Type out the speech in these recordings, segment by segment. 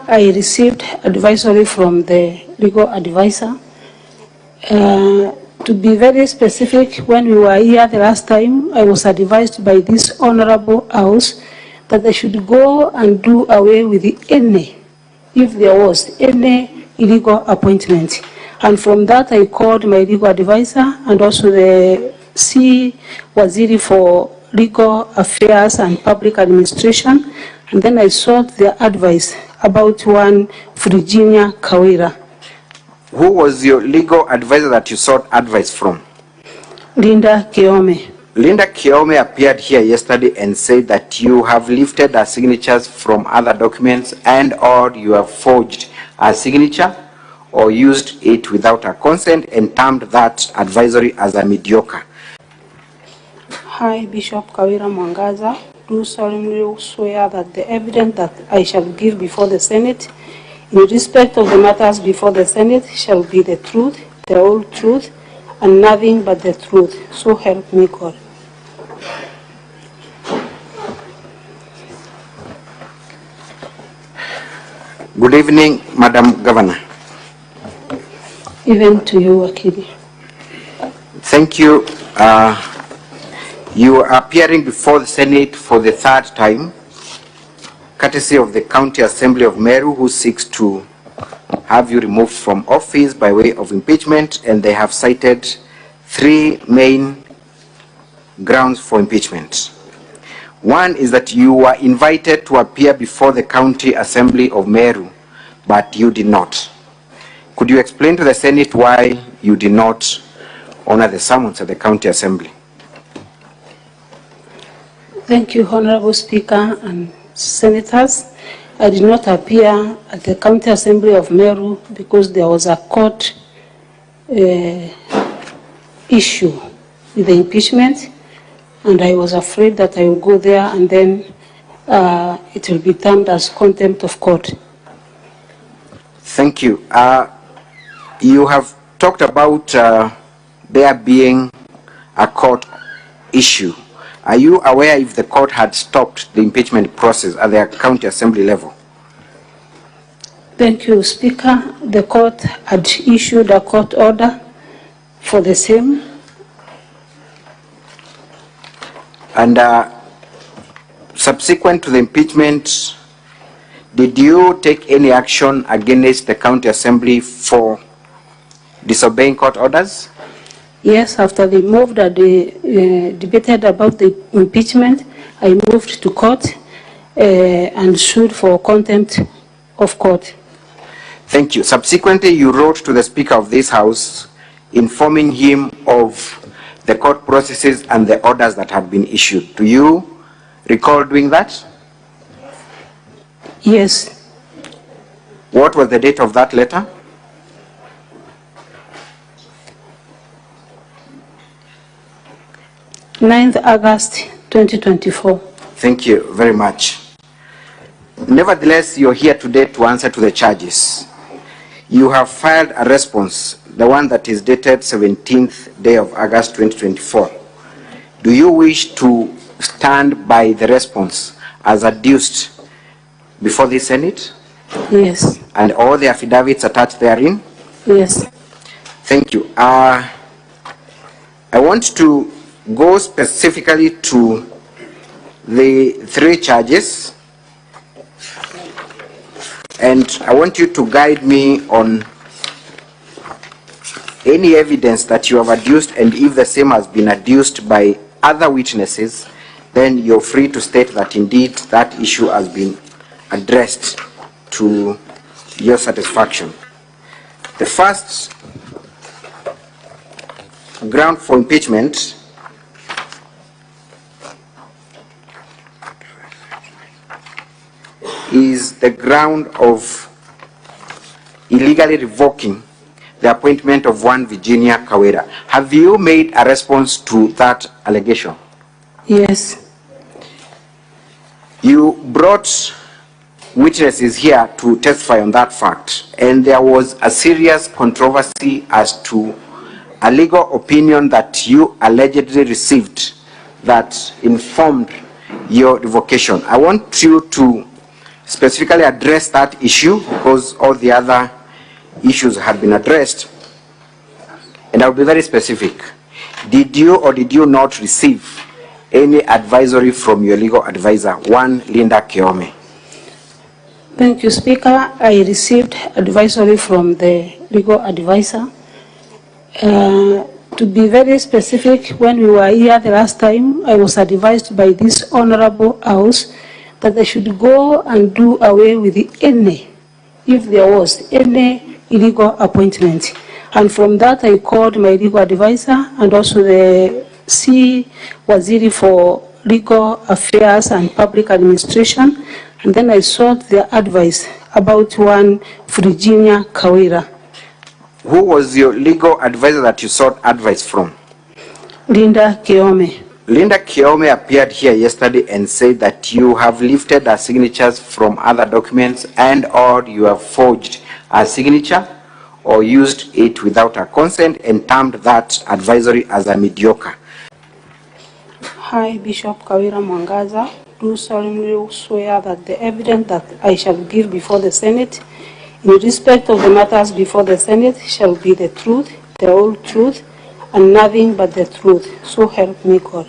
I received advisory from the legal advisor. To be very specific, when we were here the last time, I was advised by this honorable house that I should go and do away with any, if there was any illegal appointment. And from that, I called my legal advisor and also the C. Waziri for Legal Affairs and Public Administration, and then I sought their advice about one Virginia Kawira. Who was your legal advisor that you sought advice from? Linda Kiome. Linda Kiome appeared here yesterday and said that you have lifted her signatures from other documents and or you have forged her signature or used it without her consent and termed that advisory as a mediocre. Hi, Bishop Kawira Mwangaza. Do solemnly swear that the evidence that I shall give before the Senate in respect of the matters before the Senate shall be the truth, the whole truth, and nothing but the truth. So help me God. Good evening, Madam Governor. Even to you, Akili. Thank you. You are appearing before the Senate for the third time, courtesy of the County Assembly of Meru, who seeks to have you removed from office by way of impeachment, and they have cited three main grounds for impeachment. One is that you were invited to appear before the County Assembly of Meru, but you did not. Could you explain to the Senate why you did not honor the summons at the County Assembly? Thank you, Honorable Speaker and Senators. I did not appear at the County Assembly of Meru because there was a court issue with the impeachment, and I was afraid that I would go there and then it will be termed as contempt of court. Thank you. You have talked about there being a court issue. Are you aware if the court had stopped the impeachment process at the County Assembly level? Thank you, Speaker. The court had issued a court order for the same. And subsequent to the impeachment, did you take any action against the County Assembly for disobeying court orders? Yes, after they moved and they debated about the impeachment, I moved to court and sued for contempt of court. Thank you. Subsequently, you wrote to the Speaker of this House informing him of the court processes and the orders that had been issued. Do you recall doing that? Yes. What was the date of that letter? August 2024. Thank you very much. Nevertheless, you're here today to answer to the charges. You have filed a response, the one that is dated 17th day of August 2024. Do you wish to stand by the response as adduced before the Senate? Yes. And all the affidavits attached therein? Yes. Thank you. I want to go specifically to the three charges, and I want you to guide me on any evidence that you have adduced, and if the same has been adduced by other witnesses, then you're free to state that indeed that issue has been addressed to your satisfaction. The first ground for impeachment is the ground of illegally revoking the appointment of one Virginia Kawira. Have you made a response to that allegation? Yes. You brought witnesses here to testify on that fact, and there was a serious controversy as to a legal opinion that you allegedly received that informed your revocation. I want you to specifically address that issue because all the other issues had been addressed. And I'll be very specific. Did you or did you not receive any advisory from your legal advisor, one Linda Keome? Thank you, Speaker. I received advisory from the legal advisor. To be very specific, when we were here the last time, I was advised by this honorable house that I should go and do away with any, if there was any illegal appointment. And from that, I called my legal advisor and also the C. Waziri for Legal Affairs and Public Administration. And then I sought their advice about one Virginia Kawira. Who was your legal advisor that you sought advice from? Linda Keome. Linda Keome appeared here yesterday and said that you have lifted her signatures from other documents and or you have forged her signature or used it without her consent and termed that advisory as a mediocre. Hi, Bishop Kawira Mwangaza. Do solemnly swear that the evidence that I shall give before the Senate in respect of the matters before the Senate shall be the truth, the whole truth, and nothing but the truth. So help me God.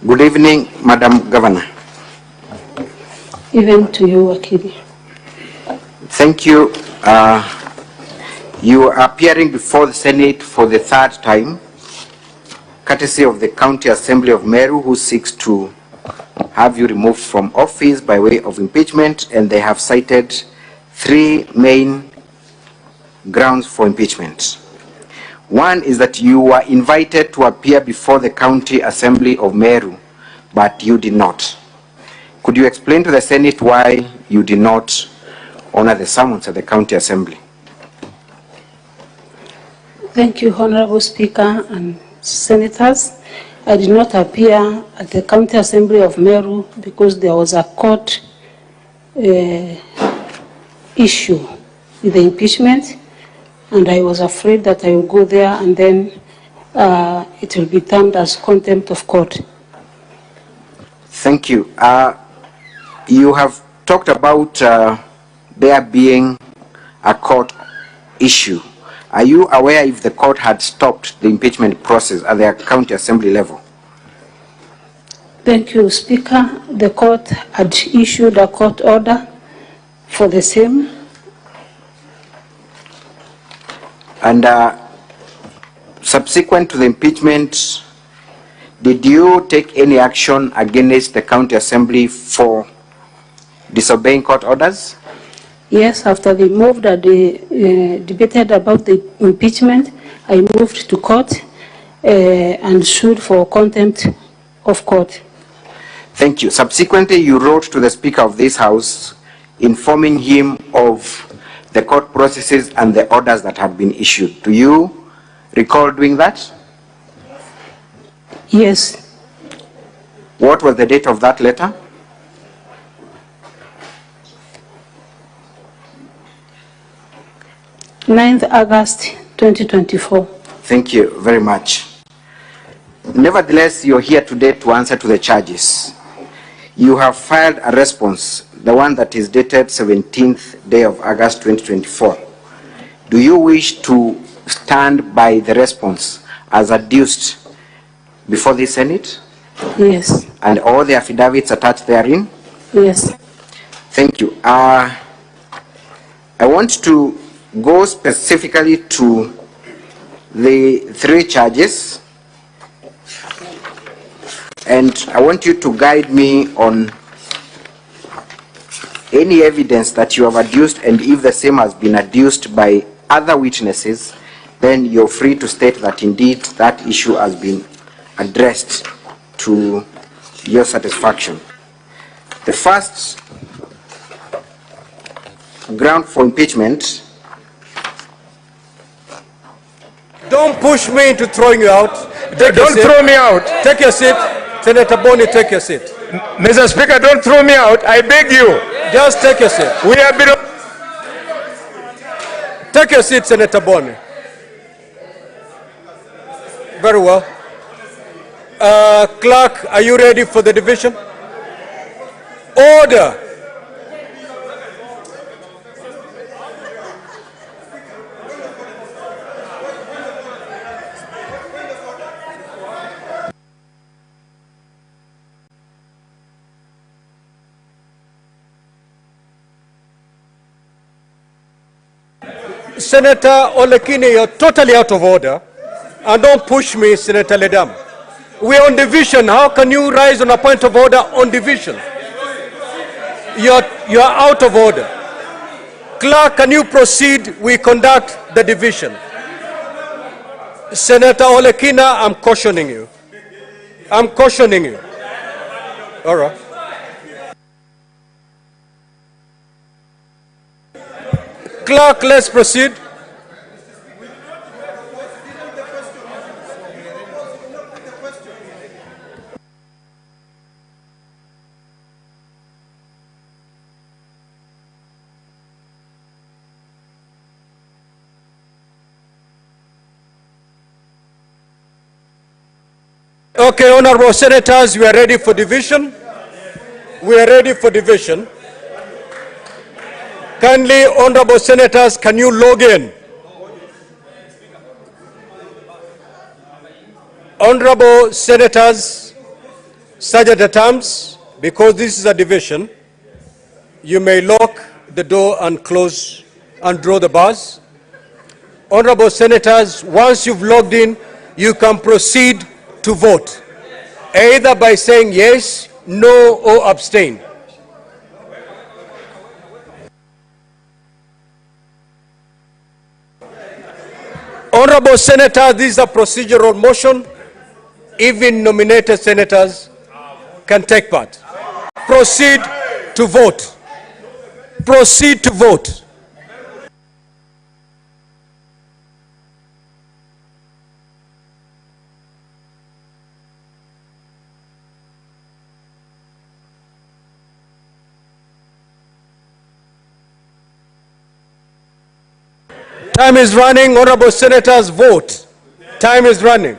Good evening, Madam Governor. Even to you, Akili. Thank you. You are appearing before the Senate for the third time, courtesy of the County Assembly of Meru, who seeks to have you removed from office by way of impeachment, and they have cited three main grounds for impeachment. One is that you were invited to appear before the County Assembly of Meru, but you did not. Could you explain to the Senate why you did not honor the summons at the County Assembly? Thank you, Honorable Speaker and Senators. I did not appear at the County Assembly of Meru because there was a court issue with the impeachment, and I was afraid that I would go there and then it will be termed as contempt of court. Thank you. You have talked about there being a court issue. Are you aware if the court had stopped the impeachment process at the County Assembly level? Thank you, Speaker. The court had issued a court order for the same. And subsequent to the impeachment, did you take any action against the County Assembly for disobeying court orders? Yes, after they moved and they debated about the impeachment, I moved to court and sued for contempt of court. Thank you. Subsequently, you wrote to the Speaker of this House informing him of the court processes and the orders that had been issued. Do you recall doing that? Yes. What was the date of that letter? 9th August 2024. Thank you very much. Nevertheless, you're here today to answer to the charges. You have filed a response, the one that is dated 17th day of August 2024. Do you wish to stand by the response as adduced before the Senate? Yes. And all the affidavits attached therein? Yes. Thank you. I want to go specifically to the three charges, and I want you to guide me on any evidence that you have adduced, and if the same has been adduced by other witnesses, then you're free to state that indeed that issue has been addressed to your satisfaction. The first ground for impeachment. Don't push me into throwing you out. Don't throw me out. Take your seat. Senator Boni, take your seat. Mr. Speaker, don't throw me out. I beg you. Just take your seat. We have been... Take your seat, Senator Boni. Very well. Clerk, are you ready for the division? Order. Senator Olekine, you're totally out of order. And don't push me, Senator Ledam. We're on division. How can you rise on a point of order on division? You're out of order. Clerk, can you proceed? We conduct the division. Senator Olekina, I'm cautioning you. I'm cautioning you. All right. Clerk, let's proceed. Okay, honorable senators, we are ready for division. We are ready for division. Kindly, honorable senators, can you log in? Honorable senators, sergeant at arms, because this is a division, you may lock the door and close and draw the bars. Honorable senators, once you've logged in, you can proceed to vote, either by saying yes, no, or abstain. Honorable senators, this is a procedural motion. Even nominated senators can take part. Proceed to vote. Proceed to vote. Time is running. Honorable senators, vote. Time is running.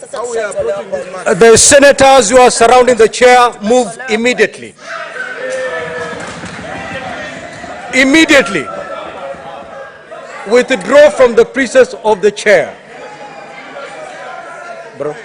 The senators who are surrounding the chair, move immediately. Immediately. Withdraw from the presence of the chair. Bro.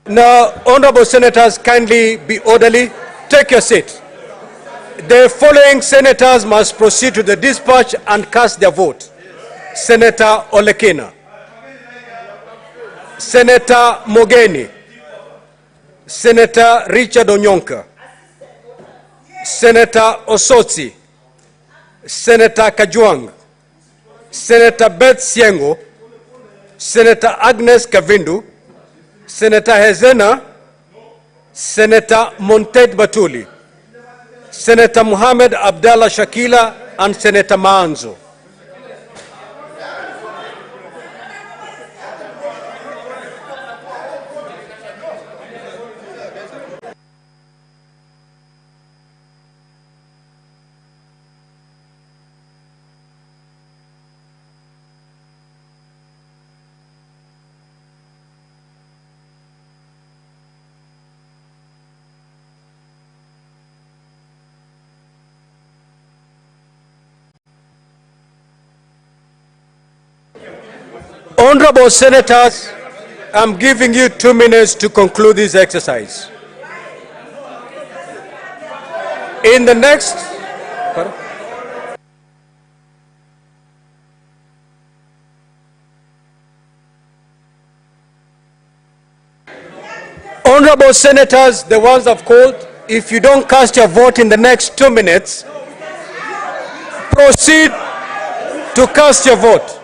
Now, honorable senators, kindly be orderly. Take your seat. The following senators must proceed to the dispatch and cast their vote. Senator Olekina, Senator Mogeni, Senator Richard Onyonka, Senator Osotsi, Senator Kajwang, Senator Beth Siengo, Senator Agnes Kavindu, Senator Hezena, Senator Montet Batuli, Senator Muhammad Abdallah Shakila, and Senator Maanzo. Honorable senators, I'm giving you 2 minutes to conclude this exercise. In the next... Honorable senators, the ones I've called, if you don't cast your vote in the next 2 minutes, proceed to cast your vote.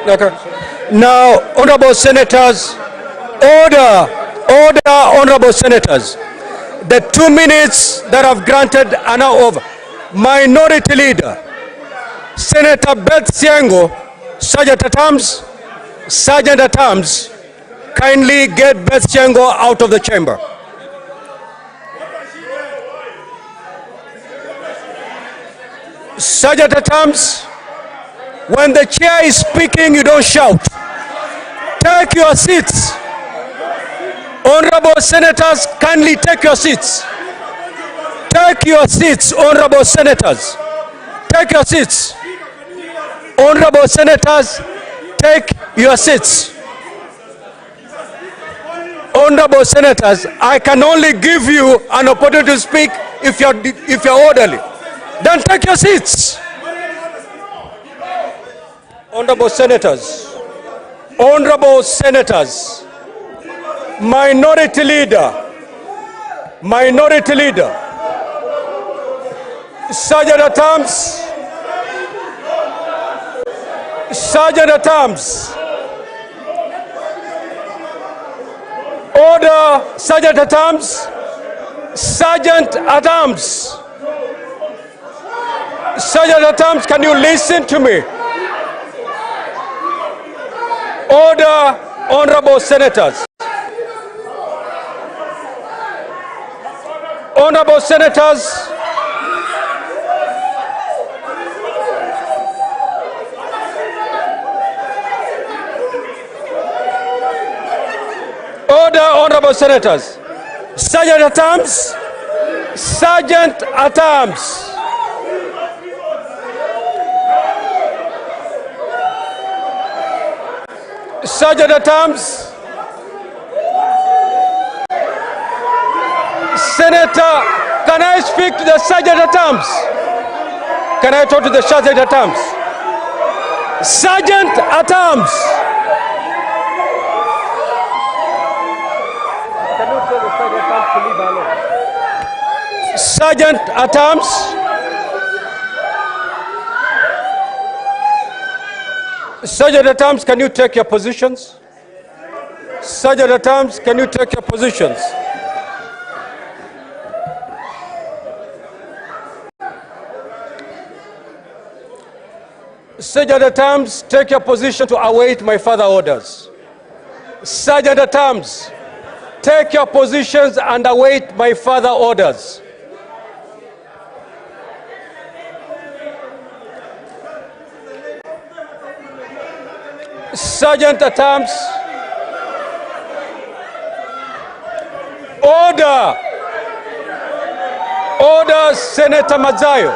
Okay. Now, honorable senators, order, honorable senators. The 2 minutes that I've granted are now over. Minority Leader, Senator Beth Siango, Sergeant at Arms, kindly get Beth Siango out of the chamber. Sergeant at Arms, when the chair is speaking, you don't shout. Take your seats. Honorable senators, kindly take your seats. Take your seats, honorable senators. Take your seats. Honorable senators, take your seats. Honorable senators, I can only give you an opportunity to speak if you're orderly. Then take your seats. Honorable senators, Minority Leader, Sergeant at Arms, order, Sergeant at Arms, can you listen to me? Order, honorable senators. Honorable senators, order, honorable senators. Sergeant at Arms, Sergeant at Arms. Sergeant at Arms. Senator, can I speak to the Sergeant at Arms? Can I talk to the Sergeant at Arms? Sergeant at Arms. Can you tell the Sergeant at Arms to leave alone? Sergeant at Arms. Sergeant at Arms, can you take your positions? Sergeant at Arms, can you take your positions? Sergeant at Arms, take your position to await my further orders. Sergeant at Arms, take your positions and await my further orders. Sergeant at Arms, order, Senator Mazayo.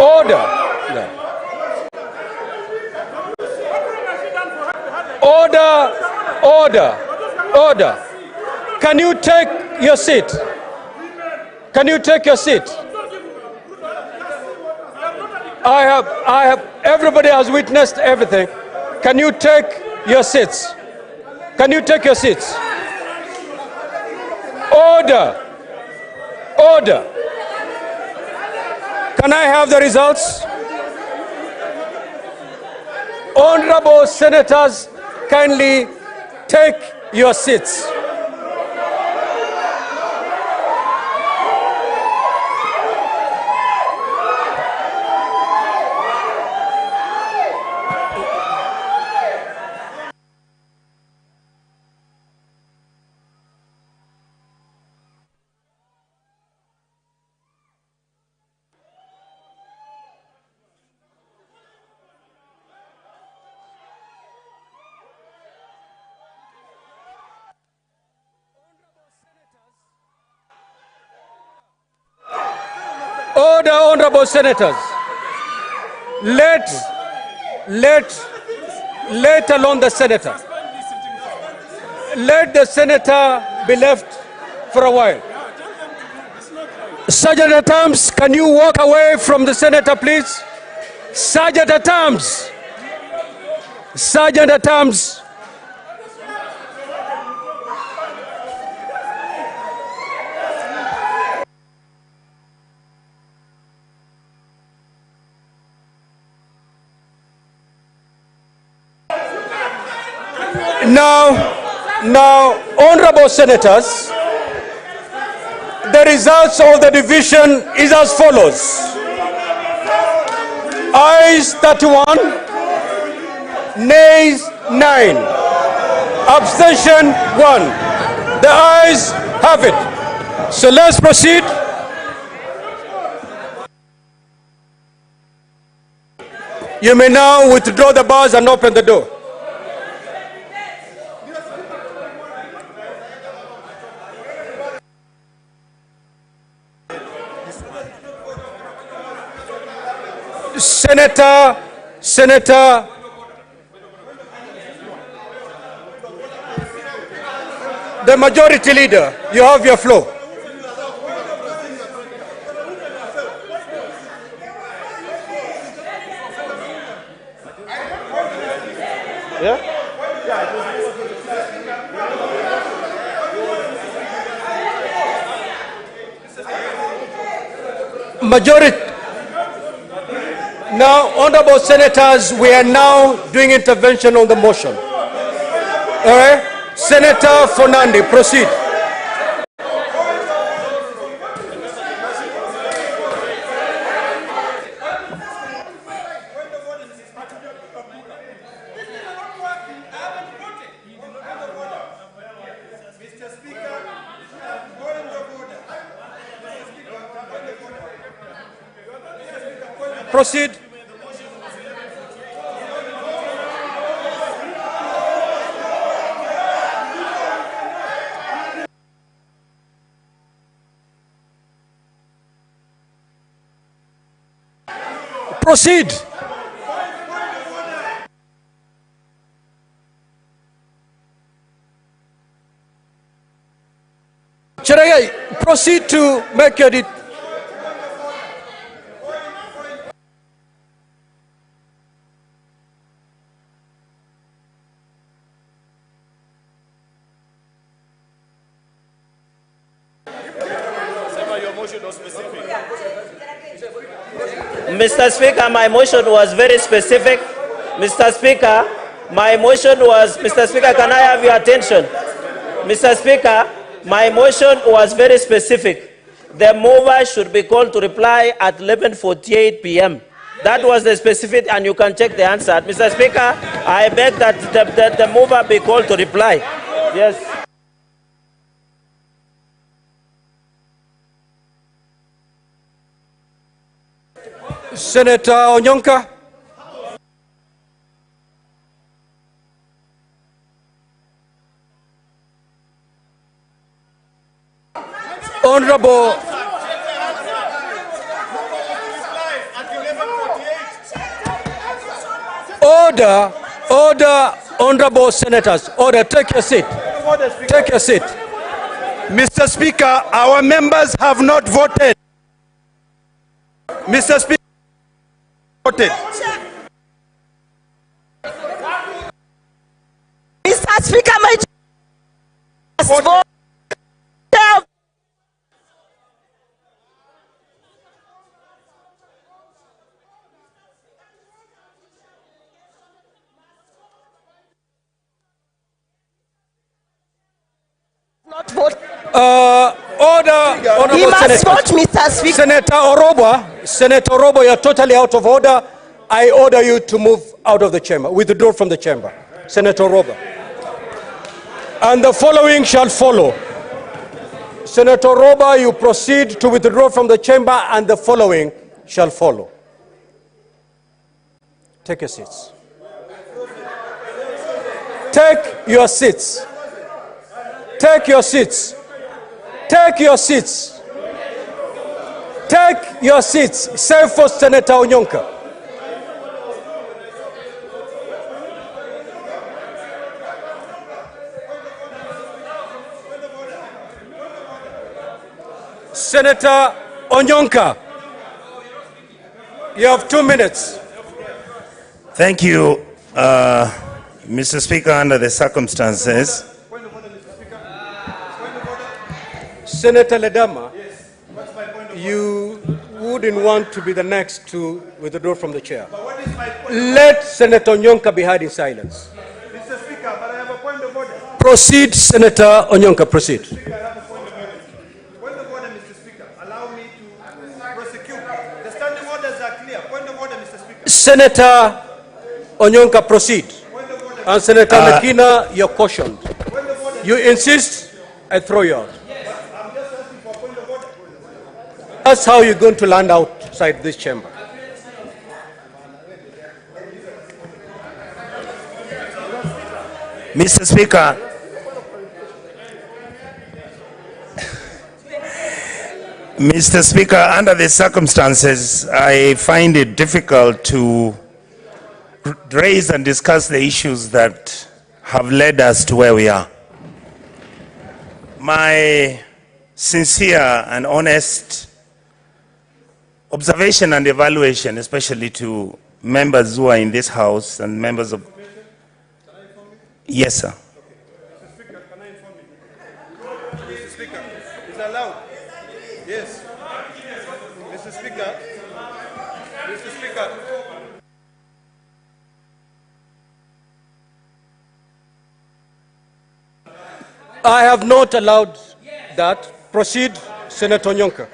Order. Order. Can you take your seat? Can you take your seat? I have, everybody has witnessed everything. Can you take your seats? Can you take your seats? Order. Can I have the results? Honorable senators, kindly take your seats. Order, honorable senators. Let alone the senator. Let the senator be left for a while. Sergeant at Arms, can you walk away from the senator, please? Sergeant at Arms. Sergeant at Arms. Now, honorable senators, the results of the division is as follows. Ayes 31, nays 9, abstention 1. The ayes have it. So let's proceed. You may now withdraw the bars and open the door. Senator, the majority leader, you have your floor. Yeah? Majority. Now, honorable senators, we are now doing intervention on the motion. All right? Senator Fernandi, proceed. Proceed. Proceed. Cheragai, proceed to make your Mr. Speaker, my motion was very specific. Mr. Speaker, my motion was, Mr. Speaker, can I have your attention? Mr. Speaker, my motion was very specific. The mover should be called to reply at 11:48 p.m. That was the specific, and you can check the answer. Mr. Speaker, I beg that the mover be called to reply. Yes. Senator Onyonka. Honorable. Order, honorable senators. Order, take your seat. Take your seat. Mr. Speaker, our members have not voted. Mr. Speaker, voted. Mr. Speaker, my vote. Not vote. Order, honorable He must senators. vote, Mr. Speaker. Senator Orobo, you're totally out of order. I order you to move out of the chamber, withdraw from the chamber. Senator Orobo. And the following shall follow. Senator Orobo, you proceed to withdraw from the chamber, and the following shall follow. Take your seats. Take your seats. Take your seats. Take your seats. Take your seats. Save for Senator Onyonka. Senator Onyonka, you have 2 minutes. Thank you, Mr. Speaker. Under the circumstances, Senator Ledama, you wouldn't want to be the next to withdraw from the chair. Let Senator Onyonka be heard in silence. Mr. Speaker, but I have a point of Proceed, Senator Onyonka, proceed. Point of order, Mr. Speaker. Allow me to prosecute. The standing orders are clear. Point of order, Mr. Speaker. Senator Onyonka, proceed. And Senator Mekina, you're cautioned. You insist, I throw you out. That's how you're going to land outside this chamber. Mr. Speaker, Mr. Speaker, under the circumstances, I find it difficult to raise and discuss the issues that have led us to where we are. My sincere and honest observation and evaluation, especially to members who are in this House and members of... Yes, sir. Mr. Speaker, can I inform you? Mr. Speaker, is allowed. Yes. Mr. Speaker. Mr. Speaker. I have not allowed that. Proceed, Senator Onyonka.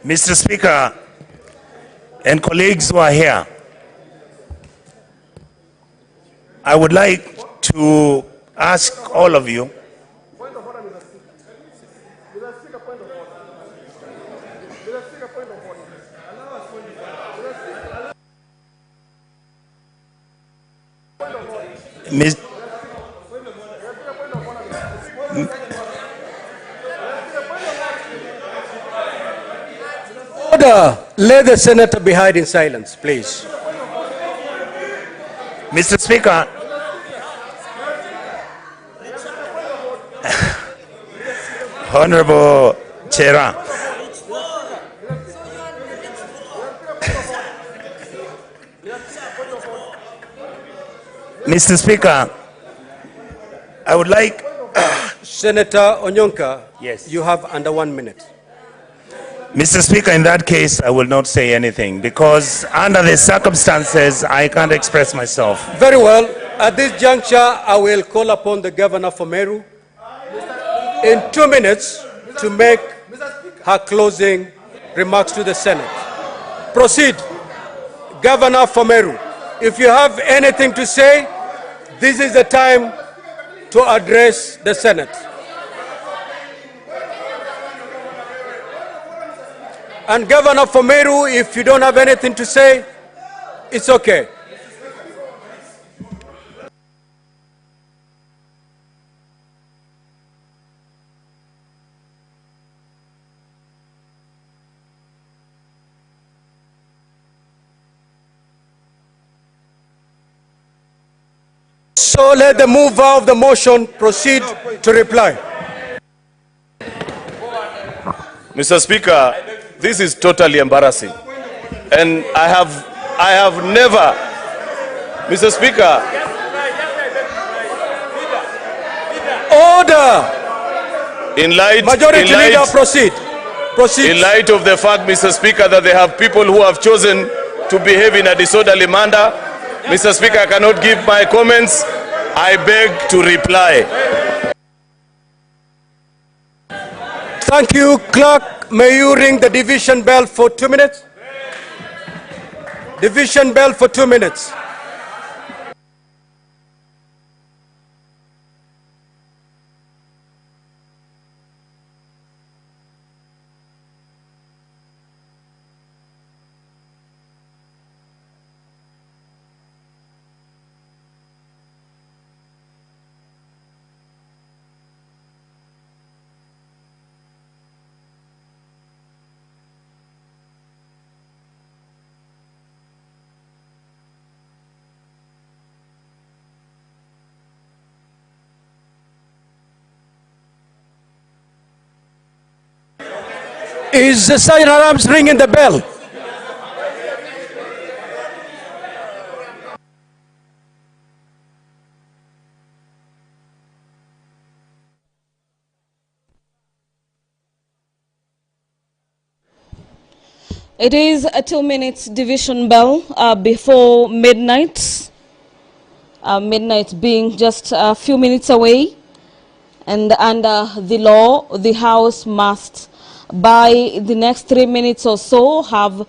Mr. Speaker and colleagues who are here, I would like to ask all of you Order. Let the senator be heard in silence, please. Mr. Speaker, Honorable Chair, Mr. Speaker, I would like... Senator Onyonka, yes, you have under 1 minute. Mr. Speaker, in that case, I will not say anything because under the circumstances, I can't express myself. Very well. At this juncture, I will call upon the governor for Meru in 2 minutes to make her closing remarks to the Senate. Proceed. Governor for Meru, if you have anything to say, this is the time to address the Senate. And Governor for Meru, if you don't have anything to say, it's okay. So let the mover of the motion proceed to reply. Mr. Speaker, this is totally embarrassing. And I have never, Mr. Speaker. Order! Majority Leader, proceed. Proceed. In light of the fact, Mr. Speaker, that they have people who have chosen to behave in a disorderly manner, Mr. Speaker, I cannot give my comments. I beg to reply. Thank you, Clerk. May you ring the division bell for 2 minutes? Division bell for 2 minutes. Is the Sergeant at Arms ringing the bell? It is a 2 minutes division bell before midnight. Midnight being just a few minutes away. And under the law, the House must, by the next 3 minutes or so, have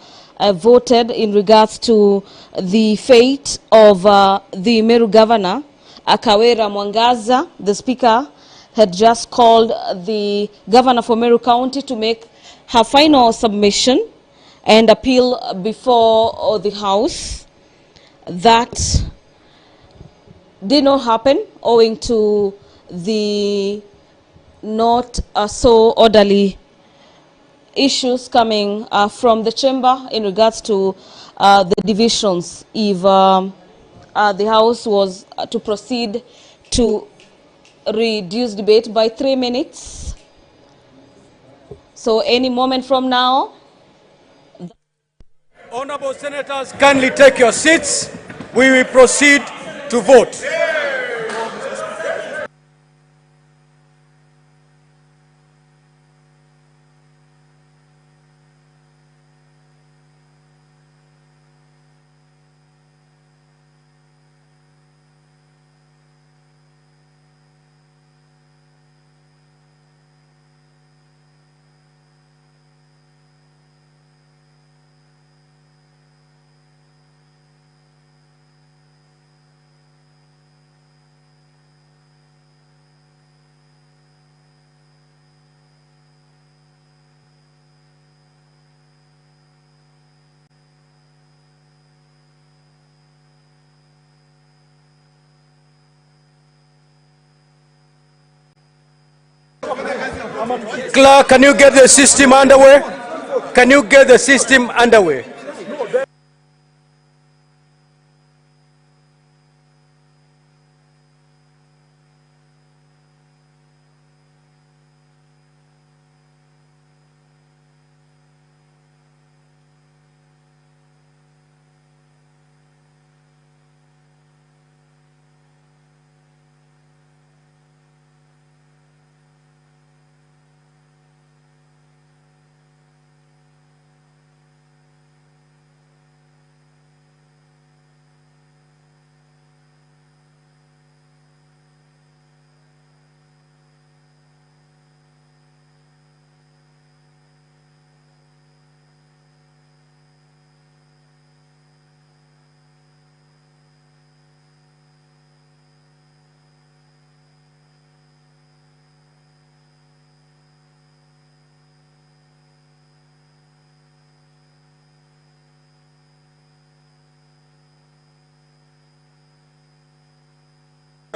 voted in regards to the fate of the Meru governor, Kawira Mwangaza. The Speaker had just called the governor for Meru County to make her final submission and appeal before the House. That did not happen owing to the not so orderly issues coming from the chamber in regards to the divisions. If the House was to proceed to reduce debate by 3 minutes, so any moment from now. Honorable Senators, kindly take your seats. We will proceed to vote. Clerk, can you get the system underway? Can you get the system underway?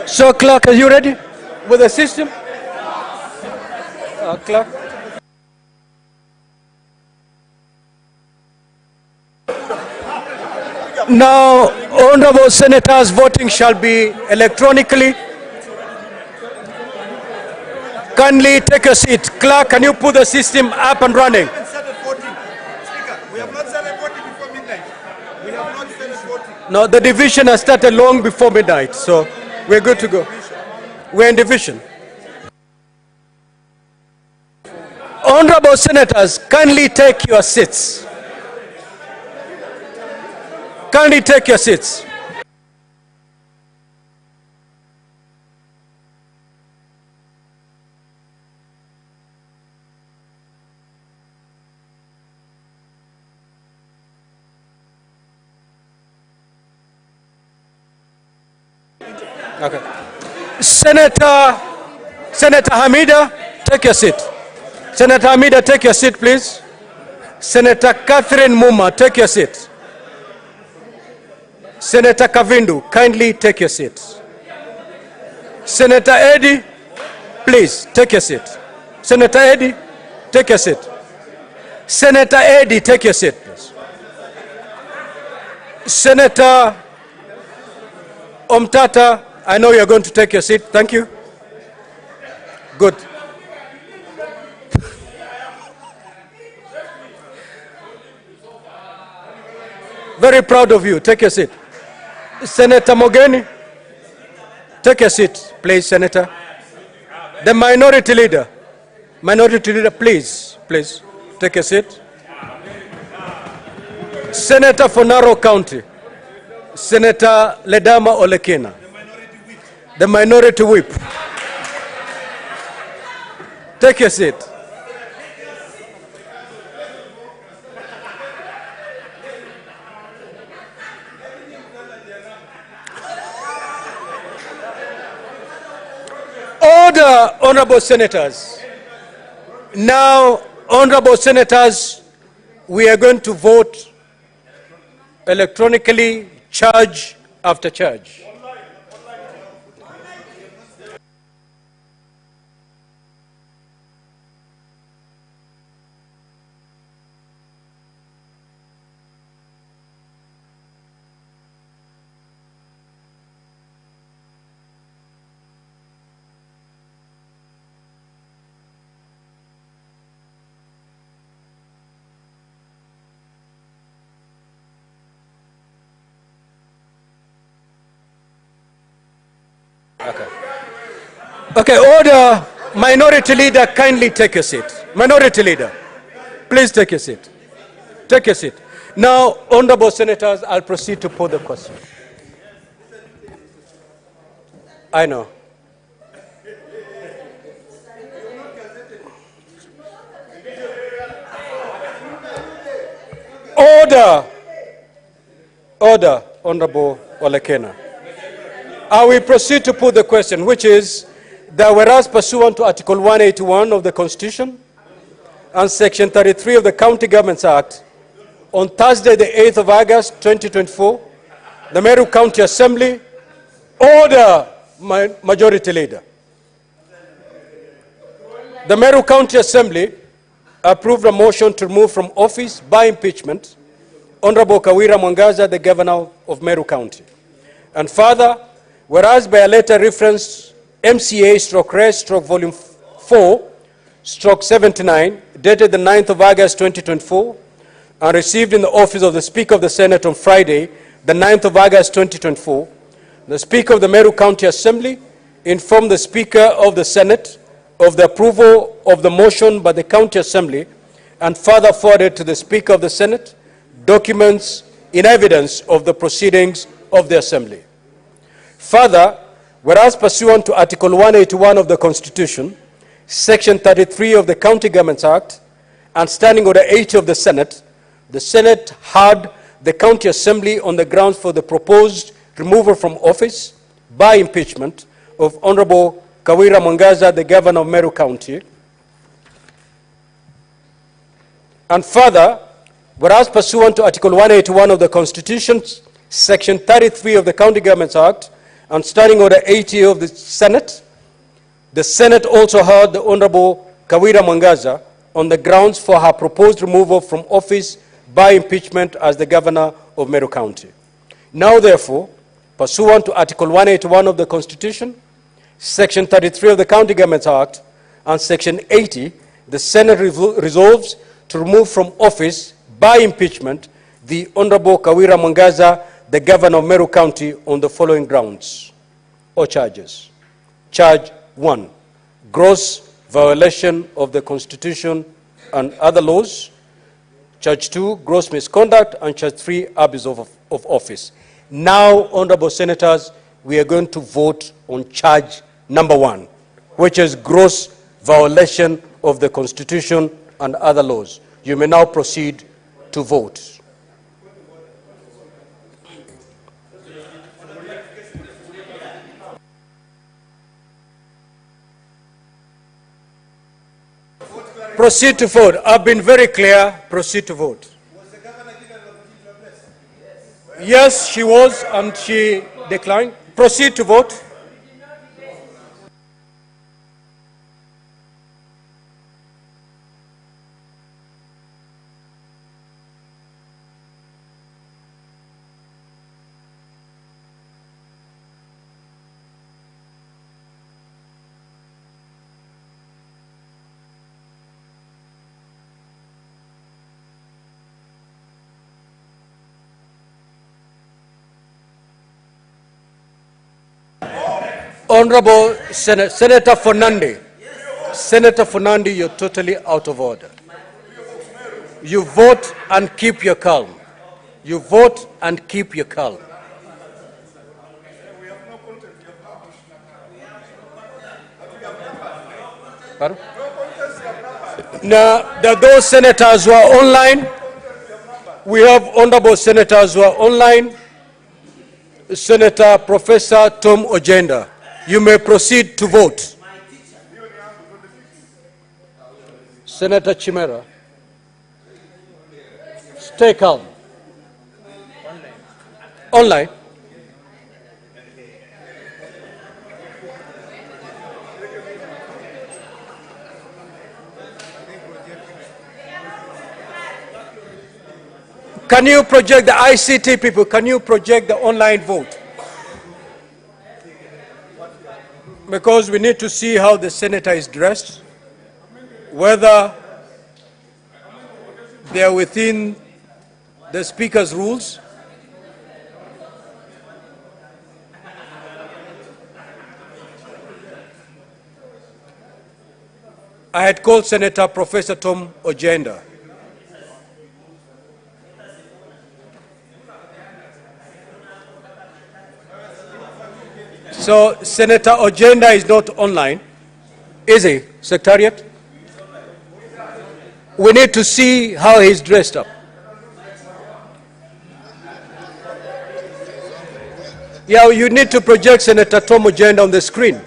So, Clerk, are you ready with the system? Clerk. Now, honorable senators, voting shall be electronically. Kindly take a seat. Clerk, can you put the system up and running? We have not started voting before midnight. We have not started voting. No, the division has started long before midnight, so we're good to go. We're in division. Honorable senators, kindly take your seats. Kindly take your seats. Okay. Senator Hamida, take your seat. Senator Hamida, take your seat, please. Senator Catherine Muma, take your seat. Senator Kavindu, kindly take your seat. Senator Eddy, please take your seat. Senator Eddy, take your seat. Senator Eddy, take your seat, please. Senator Omtata, I know you're going to take your seat. Thank you. Good. Very proud of you. Take your seat. Senator Mogeni, take your seat, please, Senator. The minority leader, please, take your seat. Senator for Narok County, Senator Ledama Olekina, the minority whip. Take your seat. Order, honorable senators. Now, honorable senators, we are going to vote electronically, charge after charge. Okay, order. Minority leader, kindly take your seat. Minority leader, please take your seat. Take your seat. Now, honorable senators, I'll proceed to put the question. I know. Order. Order, Honorable Olekina. I will proceed to put the question, which is that whereas pursuant to Article 181 of the Constitution and Section 33 of the County Governments Act, on Thursday, the 8th of August, 2024, the Meru County Assembly, order, Majority Leader. The Meru County Assembly approved a motion to remove from office by impeachment Honorable Kawira Mwangaza, the Governor of Meru County. And further, whereas by a letter reference MCA/Res/Volume 4/79, dated the 9th of August 2024, and received in the office of the Speaker of the Senate on Friday, the 9th of August 2024, the Speaker of the Meru County Assembly informed the Speaker of the Senate of the approval of the motion by the County Assembly, and further forwarded to the Speaker of the Senate documents in evidence of the proceedings of the Assembly. Further, whereas pursuant to Article 181 of the Constitution, Section 33 of the County Governments Act, and Standing Order 80 of the Senate heard the County Assembly on the grounds for the proposed removal from office by impeachment of Honorable Kawira Mwangaza, the Governor of Meru County. And further, whereas pursuant to Article 181 of the Constitution, Section 33 of the County Governments Act, and Standing Order 80 of the Senate also heard the Honorable Kawira Mwangaza on the grounds for her proposed removal from office by impeachment as the Governor of Meru County. Now, therefore, pursuant to Article 181 of the Constitution, Section 33 of the County Governments Act, and Section 80, the Senate resolves to remove from office by impeachment the Honorable Kawira Mwangaza, the Governor of Meru County, on the following grounds or charges. Charge 1, gross violation of the Constitution and other laws. Charge 2, gross misconduct. And charge 3, abuse of office. Now, honorable senators, we are going to vote on charge number 1, which is gross violation of the Constitution and other laws. You may now proceed to vote. Proceed to vote. I've been very clear. Proceed to vote. Was the governor given an opportunity to address? Yes, she was, and she declined. Proceed to vote. Honorable Senator Fernandi, Senator Fernandi, you're totally out of order. You vote and keep your calm. You vote and keep your calm. Pardon? Now, those senators who are online, we have honorable senators who are online. Senator Professor Tom Ojenda, you may proceed to vote. Senator Chimera, stay calm. Online. Can you project the ICT people? Can you project the online vote? Because we need to see how the senator is dressed, whether they are within the speaker's rules. I had called Senator Professor Tom Ojenda. So Senator Ojenda is not online, is he, Secretariat? We need to see how he's dressed up. Yeah, you need to project Senator Tom Ojenda on the screen.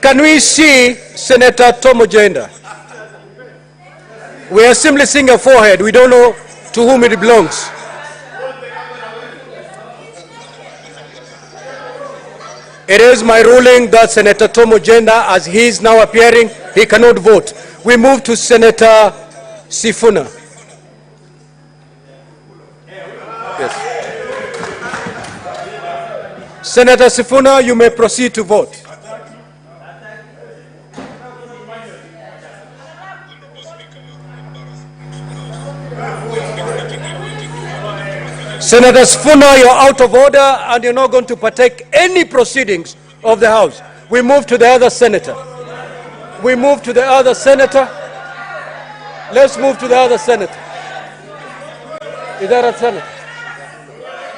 Can we see Senator Tom Ojenda? We are simply seeing a forehead. We don't know to whom it belongs. It is my ruling that Senator Tom Ojenda, as he is now appearing, he cannot vote. We move to Senator Sifuna. Yes. Senator Sifuna, you may proceed to vote. Senator Sifuna, you're out of order and you're not going to partake any proceedings of the House. We move to the other senator. We move to the other senator. Let's move to the other senator. Is that a senator?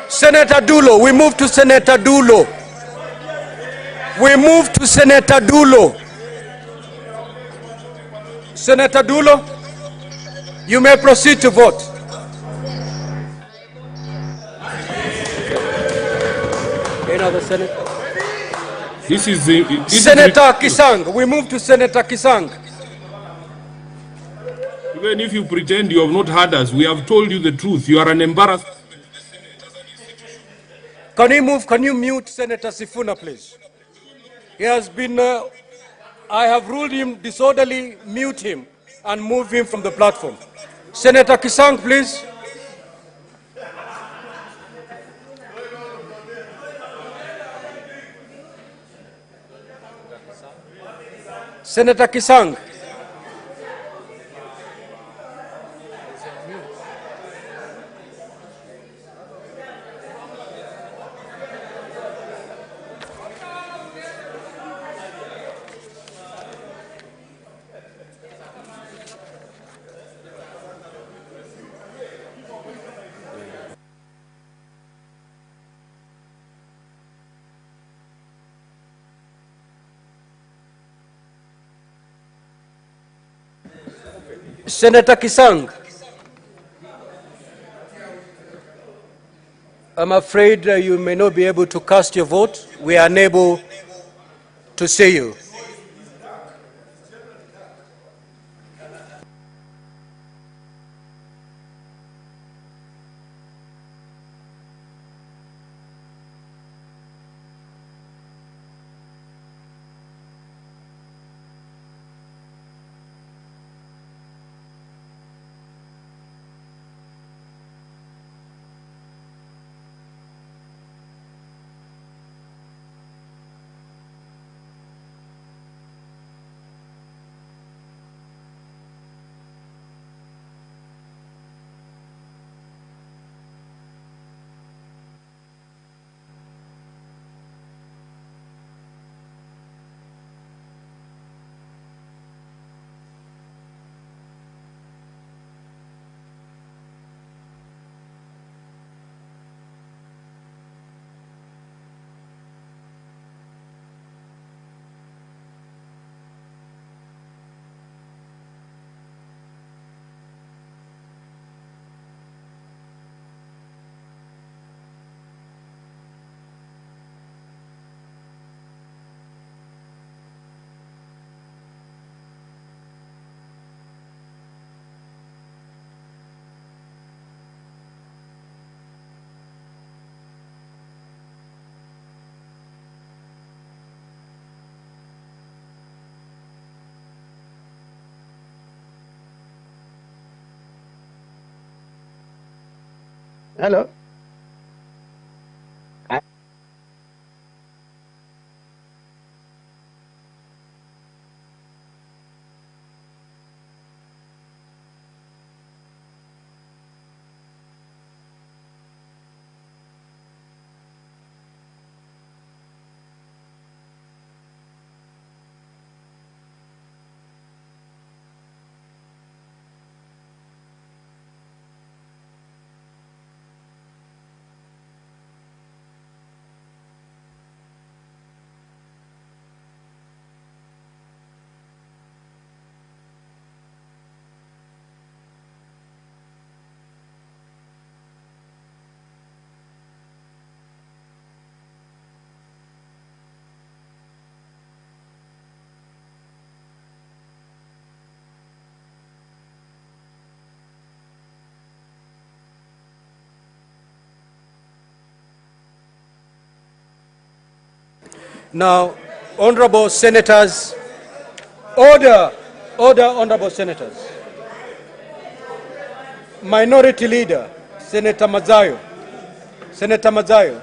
Senator Dulo. We move to Senator Dulo. We move to Senator Dulo. Senator Dulo, you may proceed to vote. Another senator. This is Senator Kisang. We move to Senator Kisang. Even if you pretend you have not heard us, we have told you the truth. You are an embarrassment. Can you mute Senator Sifuna, please? He has been, I have ruled him disorderly, mute him and move him from the platform. Senator Kisang, please. Senator Kisang. Senator Kisang, I'm afraid you may not be able to cast your vote. We are unable to see you. Hello. Now, honorable senators, order, honorable senators. Minority Leader, Senator Mazayo. Senator Mazayo,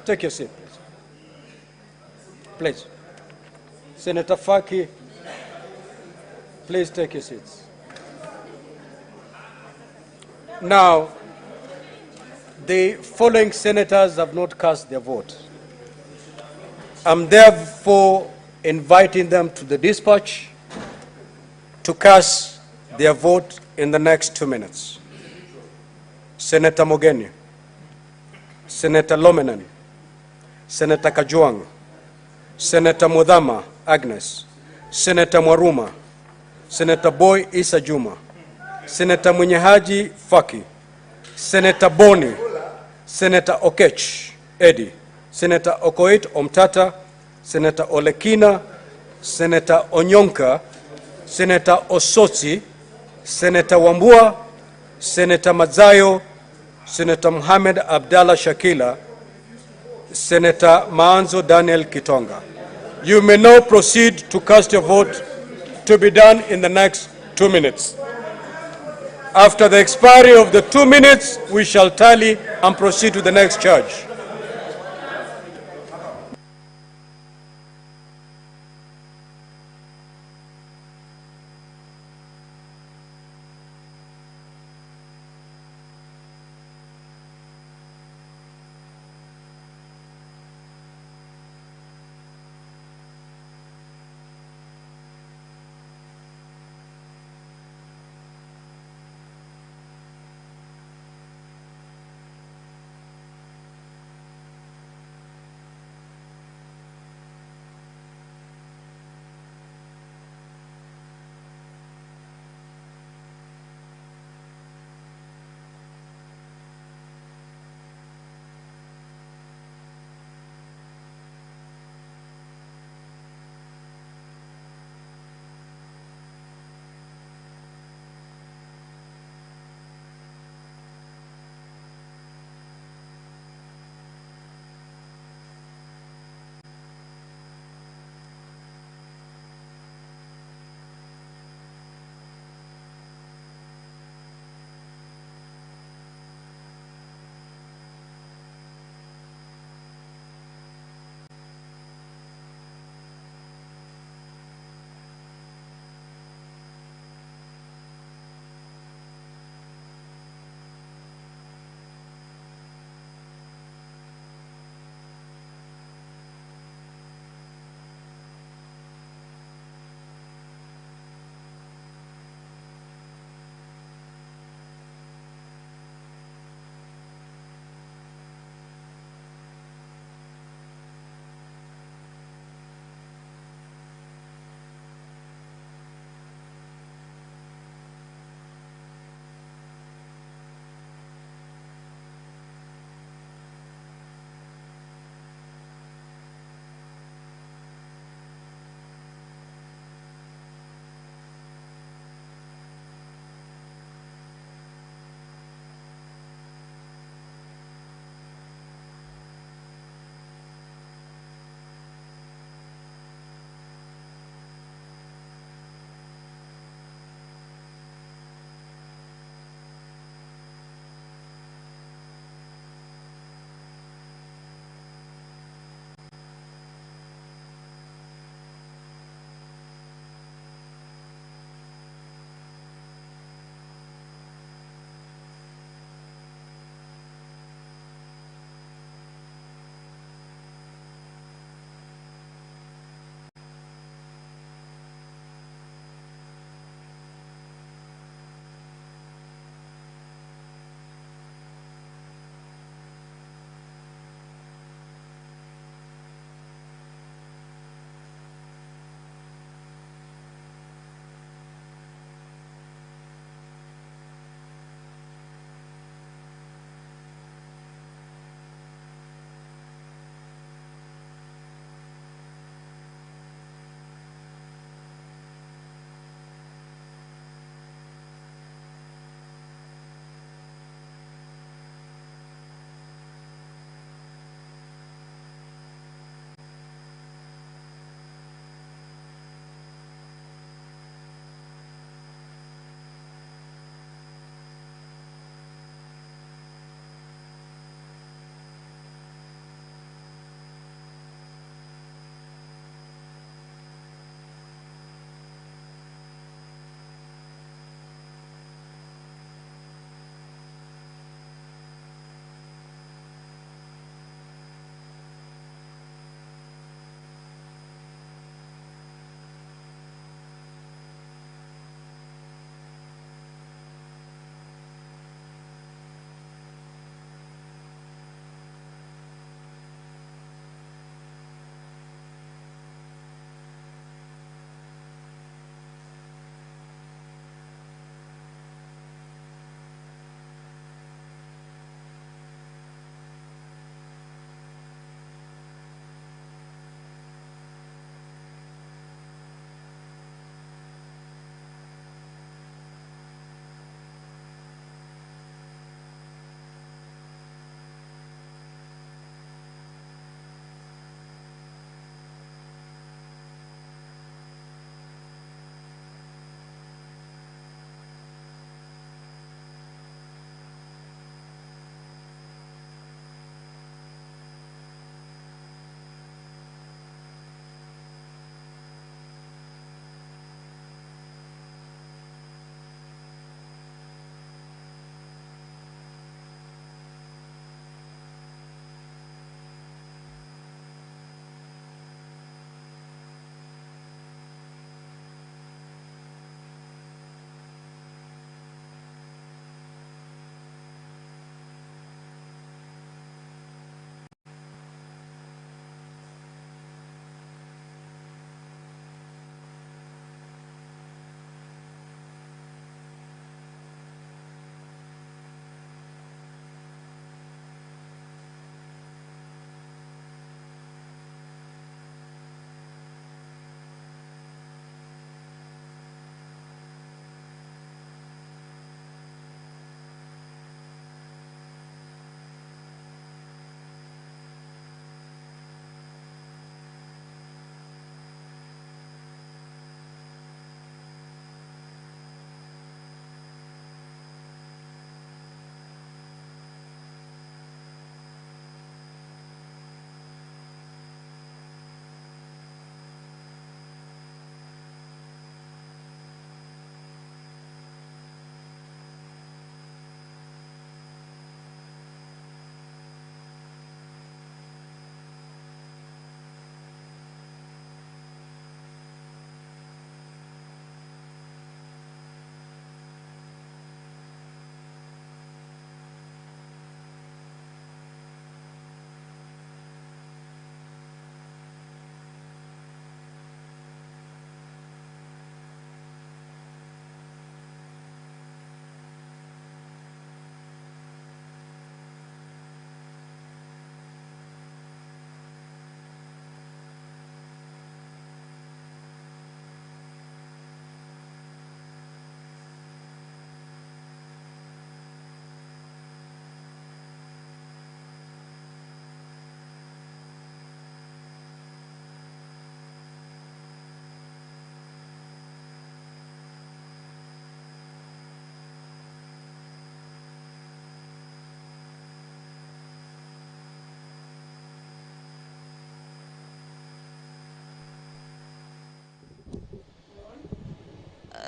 take your seat, please. Please. Senator Faki, please take your seats. Now, the following senators have not cast their vote. I'm therefore inviting them to the dispatch to cast their vote in the next 2 minutes. Senator Mogeni, Senator Lomenan, Senator Kajuang, Senator Mudhama Agnes, Senator Mwaruma, Senator Boy Isa Juma, Senator Munyehaji Faki, Senator Boni, Senator Okech Eddie, Senator Okoit Omtata, Senator Olekina, Senator Onyonka, Senator Osoti, Senator Wambua, Senator Mazayo, Senator Mohamed Abdallah Shakila, Senator Maanzo Daniel Kitonga. You may now proceed to cast your vote, to be done in the next 2 minutes. After the expiry of the 2 minutes, we shall tally and proceed to the next charge.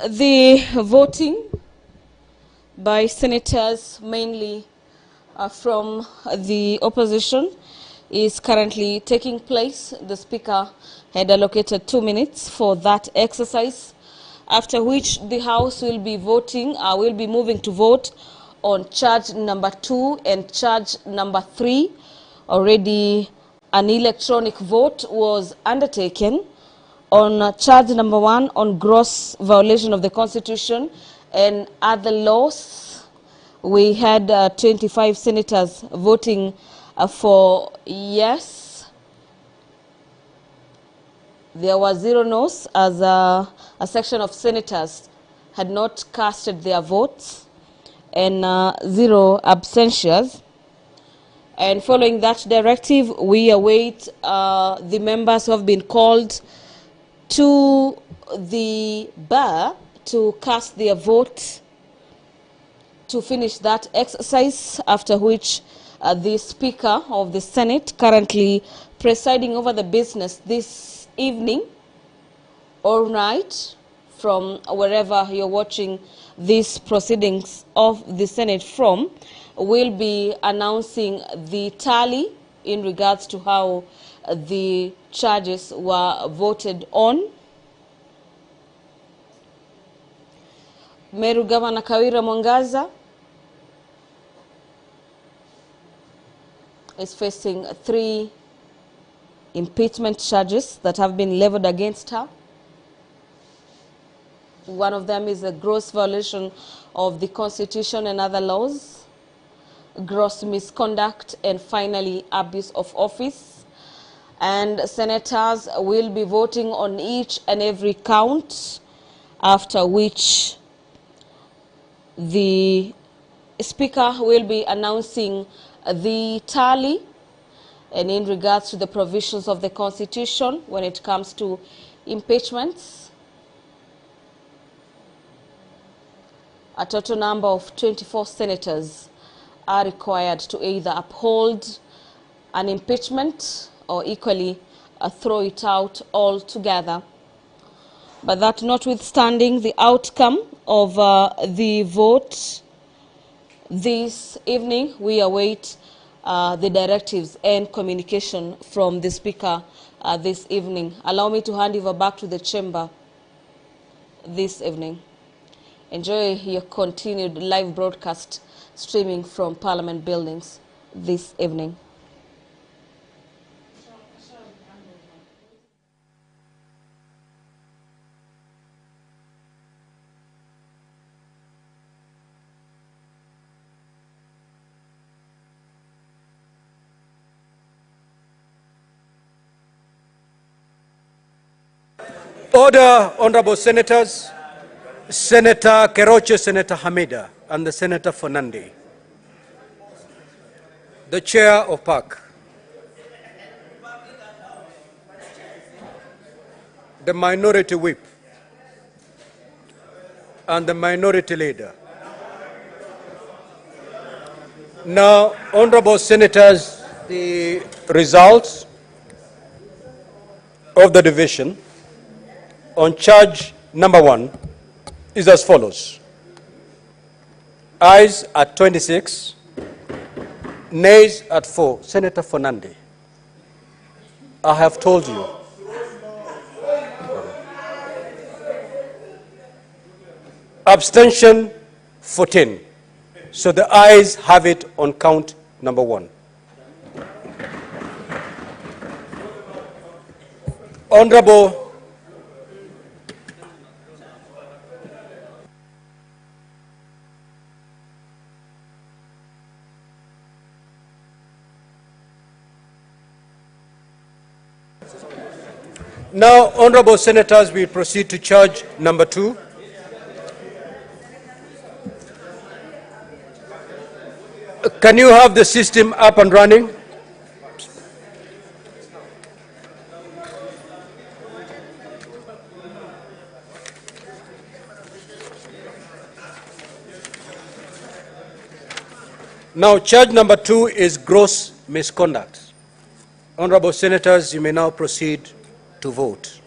The voting by senators, mainly from the opposition, is currently taking place. The Speaker had allocated 2 minutes for that exercise, after which the House will be moving to vote on charge number 2 and charge number 3. Already an electronic vote was undertaken on charge number 1 on gross violation of the Constitution and other laws. We had 25 senators voting for yes. There were 0 no's, as a section of senators had not casted their votes, and 0 abstentions. And following that directive, we await the members who have been called to the bar to cast their vote to finish that exercise, after which the Speaker of the Senate, currently presiding over the business this evening or night, from wherever you're watching these proceedings of the Senate from, will be announcing the tally in regards to how the charges were voted on. Meru Governor Kawira Mwangaza is facing 3 impeachment charges that have been leveled against her. One of them is a gross violation of the Constitution and other laws, gross misconduct, and finally abuse of office. And senators will be voting on each and every count, after which the Speaker will be announcing the tally, and in regards to the provisions of the Constitution when it comes to impeachments. A total number of 24 senators are required to either uphold an impeachment or equally throw it out altogether. But that notwithstanding, the outcome of the vote this evening, we await the directives and communication from the Speaker this evening. Allow me to hand over back to the chamber this evening. Enjoy your continued live broadcast streaming from Parliament buildings this evening. Order, honorable senators. Senator Keroche, Senator Hamida, and the Senator Fernandi. The Chair of PAC. The Minority Whip and the Minority Leader. Now, honorable senators, the results of the division on charge number 1 is as follows. Ayes at 26, nays at 4. Senator Fernandi, I have told you. Abstention 14. So the ayes have it on count number 1. Honorable Now, honorable senators, we proceed to charge number 2. Can you have the system up and running? Now, charge number 2 is gross misconduct. Honorable senators, you may now proceed to vote.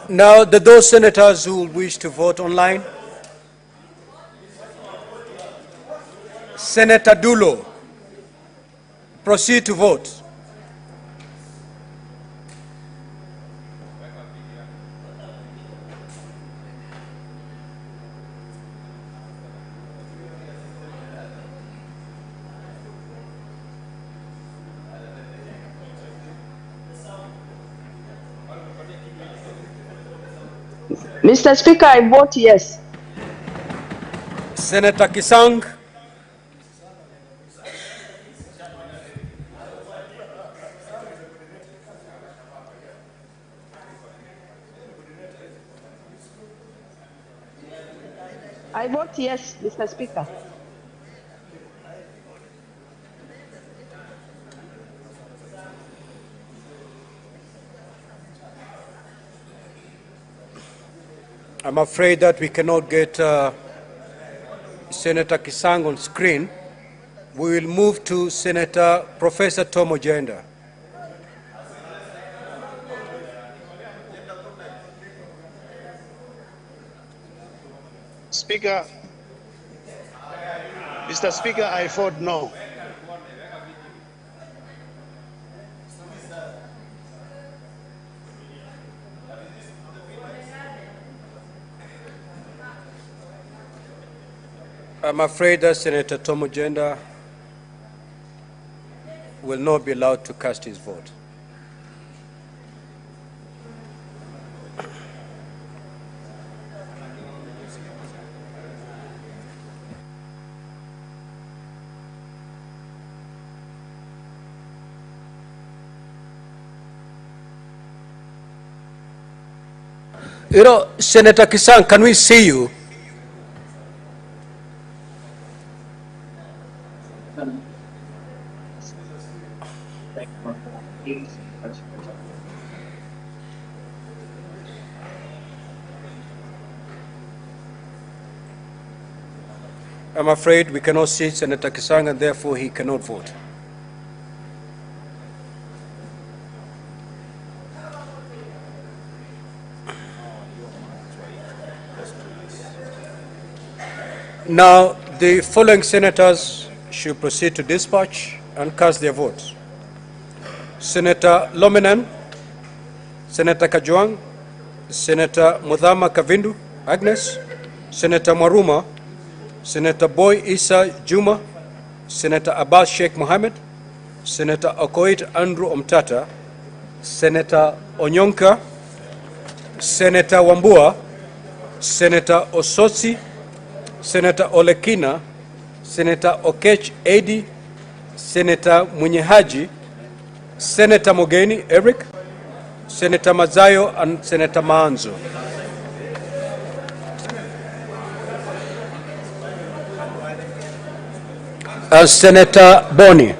Now, those senators who wish to vote online, Senator Dulo, proceed to vote. Mr. Speaker, I vote yes. Senator Kisang, I vote yes, Mr. Speaker. I'm afraid that we cannot get Senator Kisang on screen. We will move to Senator Professor Tom Ojenda. Speaker, Mr. Speaker, I vote no. I'm afraid that Senator Tom Ojenda will not be allowed to cast his vote. You know, Senator Kisang, can we see you? I'm afraid we cannot see Senator Kisang, and therefore he cannot vote. Now, the following senators should proceed to dispatch and cast their votes. Senator Lominan, Senator Kajwang, Senator Mudhama Kavindu, Agnes, Senator Maruma, Senator Boy Isa Juma, Senator Abbas Sheikh Mohammed, Senator Okoit Andrew Omtata, Senator Onyonka, Senator Wambua, Senator Osotsi, Senator Olekina, Senator Okech Edi, Senator Munyehaji, Senator Mogeni Eric, Senator Mazayo, and Senator Maanzo. Senator Boni.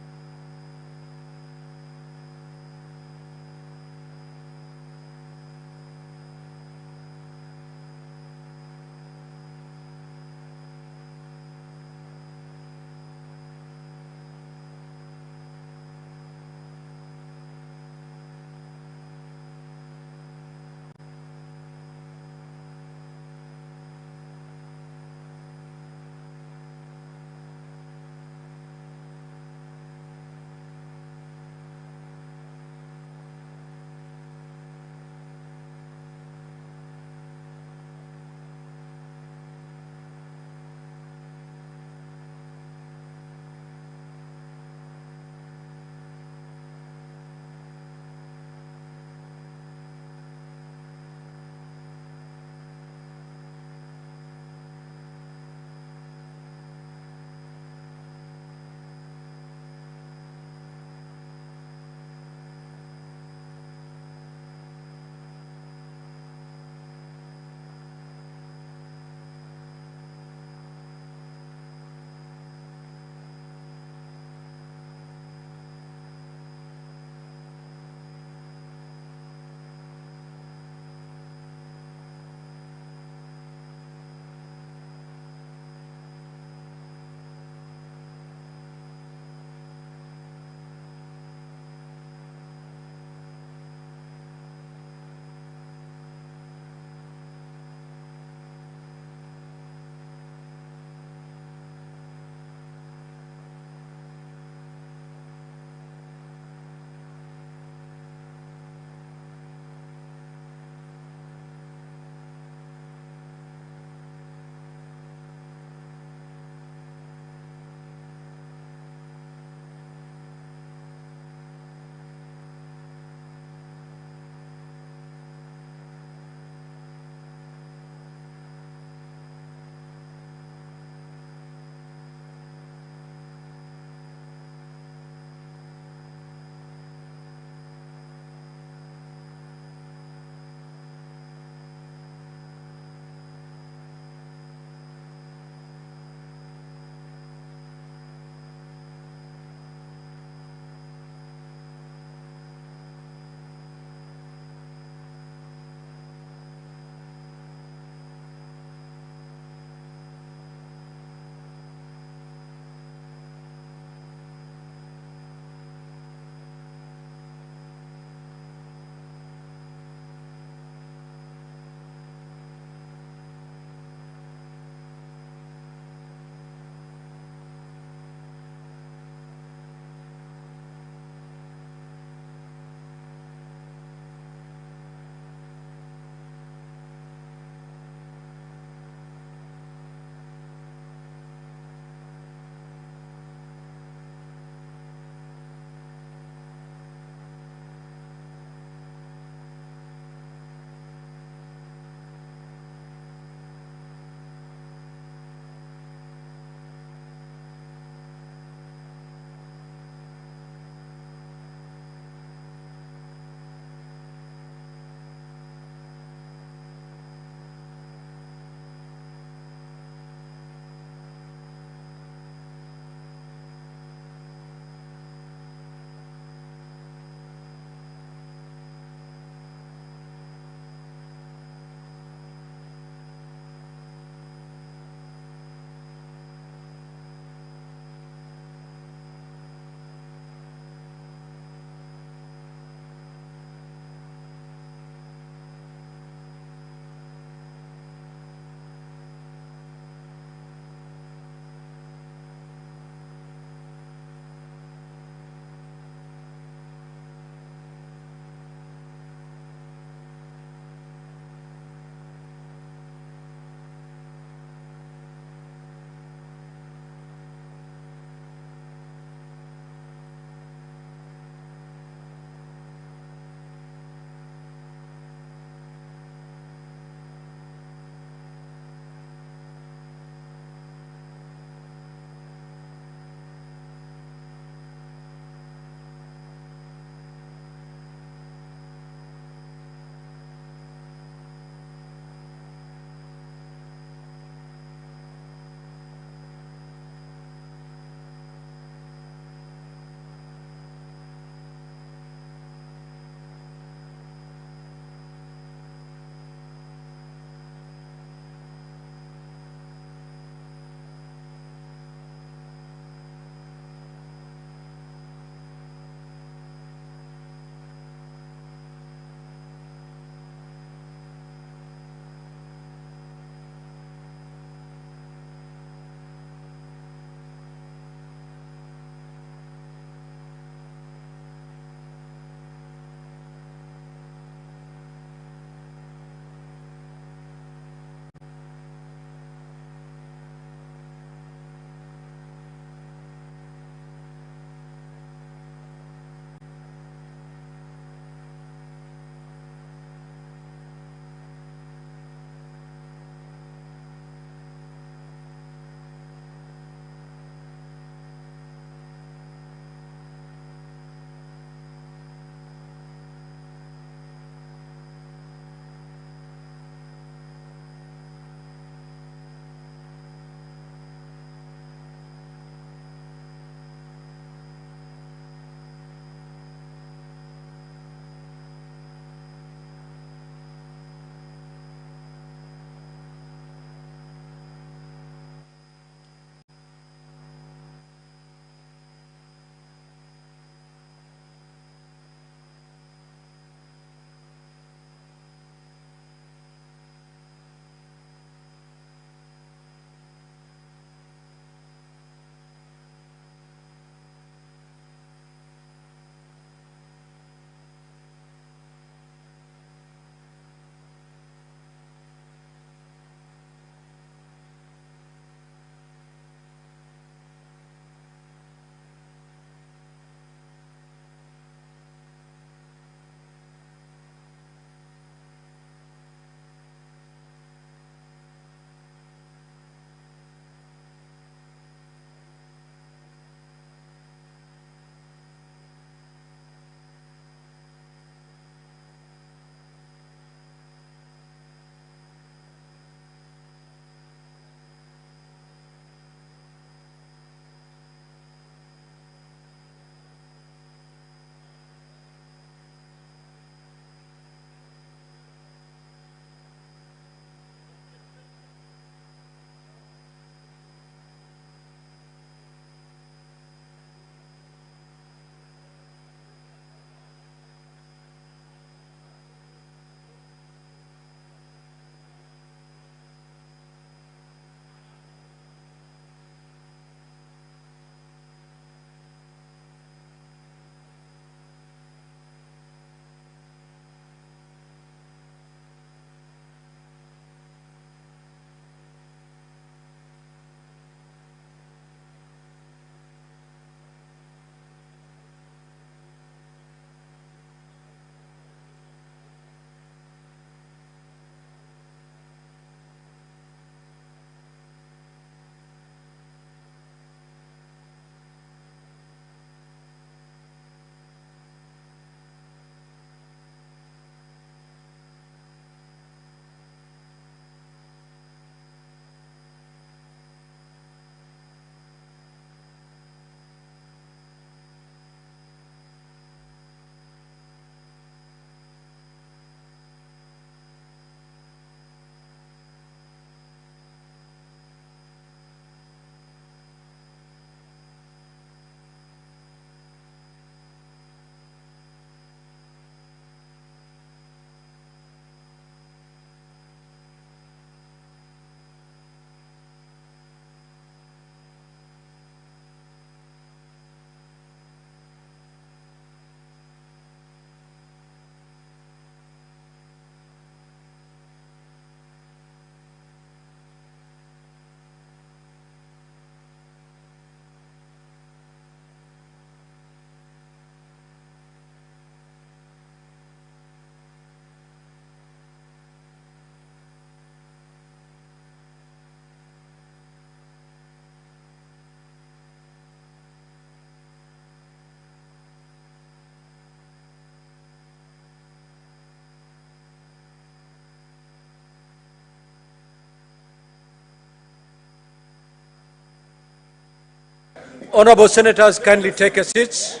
Honorable Senators, kindly take your seats.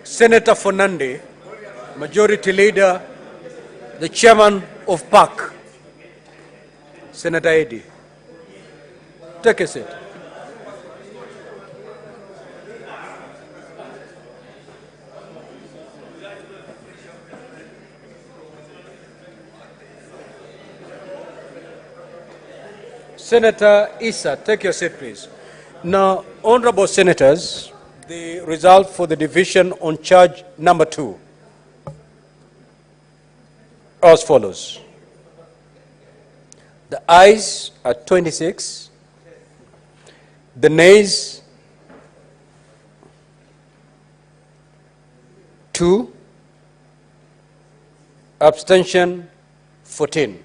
Senator Fernande, Majority Leader, the Chairman of PAC, Senator Eddy. Take a seat. Senator Issa, take your seat, please. Now, honorable senators, the result for the division on charge number 2 as follows. The ayes are 26, the nays 2, abstention 14.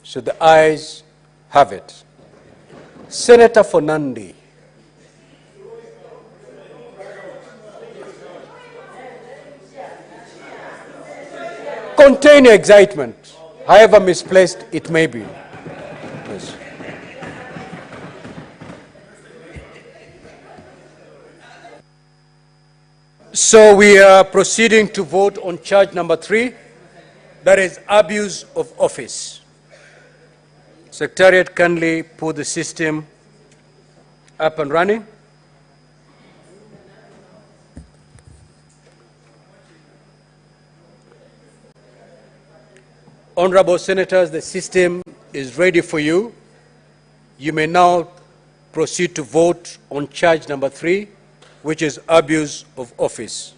So the ayes have it. Senator Fernande. Contain your excitement, however misplaced it may be. Yes. So we are proceeding to vote on charge number 3, that is abuse of office. Secretariat, kindly put the system up and running. Honorable senators, the system is ready for you. You may now proceed to vote on charge number 3, which is abuse of office.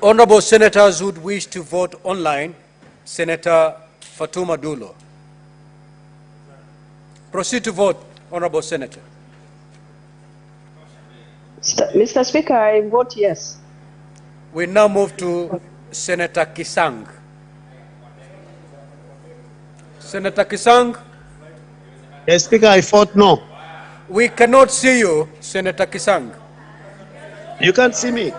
Honorable senators who wish to vote online, Senator Fatuma Dulo. Proceed to vote, Honorable Senator. Mr. Speaker, I vote yes. We now move to Senator Kisang. Senator Kisang? Yes, Speaker, I vote no. We cannot see you, Senator Kisang. You can't see me.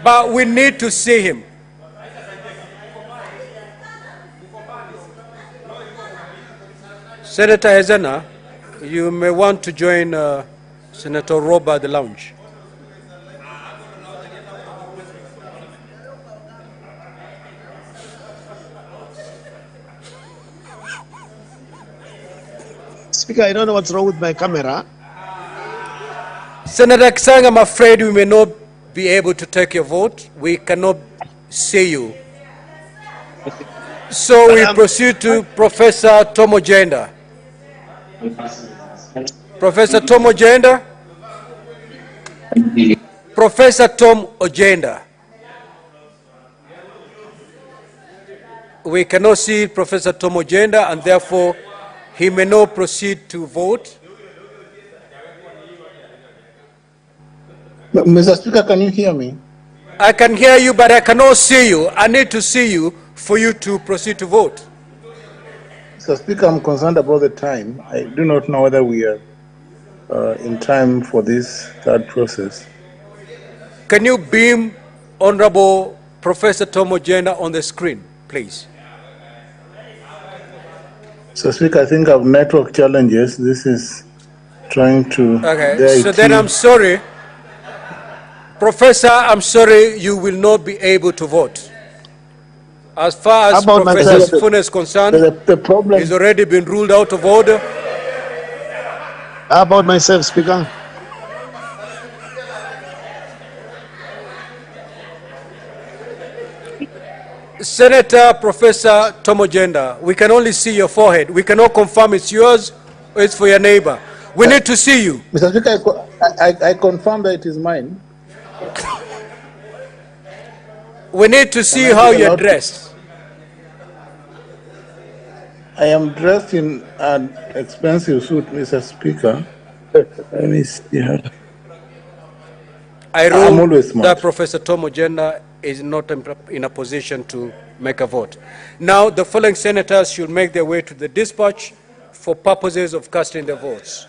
But we need to see him. Senator Hezana, you may want to join Senator Roba at the lounge. Speaker, I don't know what's wrong with my camera. Senator Kisang, I'm afraid we may not be able to take your vote. We cannot see you. So we proceed to Professor Tom Ojenda. Professor Tom Ojenda? Professor Tom Ojenda. We cannot see Professor Tom Ojenda, and therefore he may not proceed to vote. Mr. Speaker, can you hear me? I can hear you, but I cannot see you. I need to see you for you to proceed to vote. Mr. Speaker, I'm concerned about the time. I do not know whether we are in time for this third process. Can you beam Honorable Professor Tom Ojenda on the screen, please? Mr. Speaker, I think I have network challenges. This is trying to... Okay, so then I'm sorry. Professor, I'm sorry, you will not be able to vote. As far as Professor Sifuna is concerned, the problem... he's already been ruled out of order. How about myself, Speaker? Senator Professor Tom Ojenda, we can only see your forehead. We cannot confirm it's yours or it's for your neighbor. We need to see you. Mr. Speaker, I confirm that it is mine. We need to see how you're dressed. I am dressed in an expensive suit, Mr. Speaker. Let me see. I rule that Professor Tom Ojenda is not in a position to make a vote. Now, the following senators should make their way to the dispatch for purposes of casting their votes.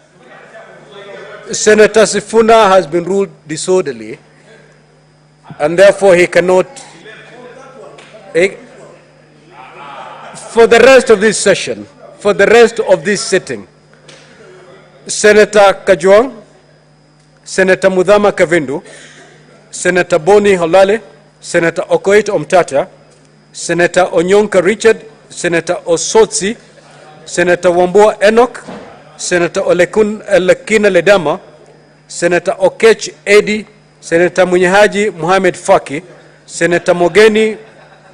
Senator Sifuna has been ruled disorderly, and therefore he cannot... for the rest of this session, for the rest of this sitting, Senator Kajwang, Senator Mudhama Kavindu, Senator Boni Holale, Senator Okoit Omtata, Senator Onyonka Richard, Senator Osotsi, Senator Wambua Enoch, Senator Elekina Ledama, Senator Okech Edi, Senator Munyahaji Mohamed Faki, Senator Mogeni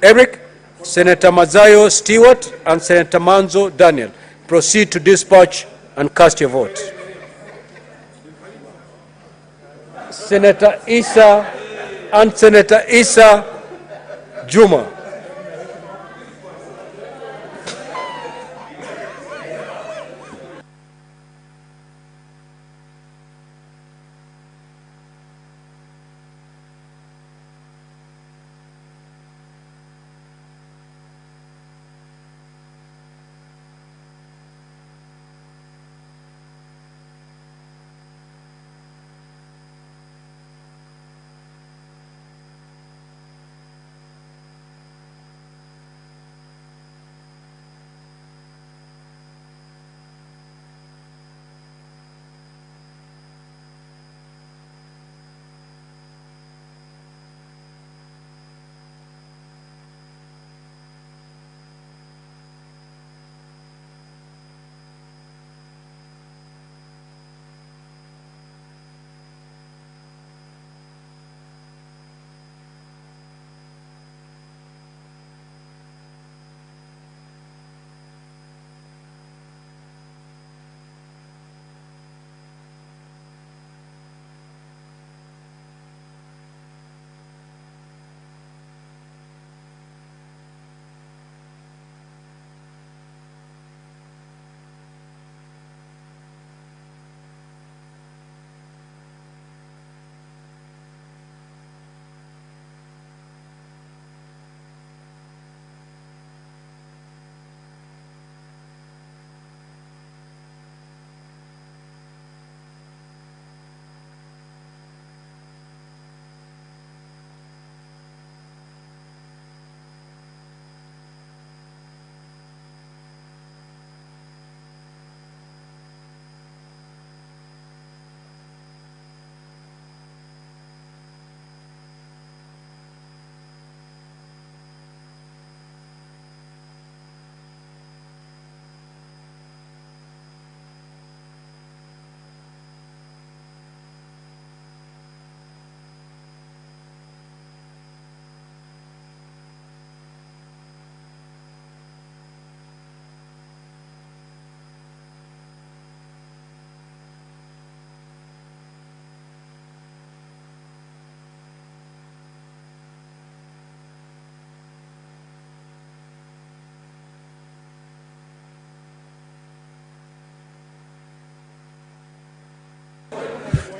Eric, Senator Mazayo Stewart, and Senator Manzo Daniel. Proceed to dispatch and cast your vote. Senator Isa and Senator Isa Juma.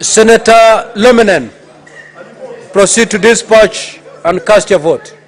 Senator Lominen, proceed to dispatch and cast your vote.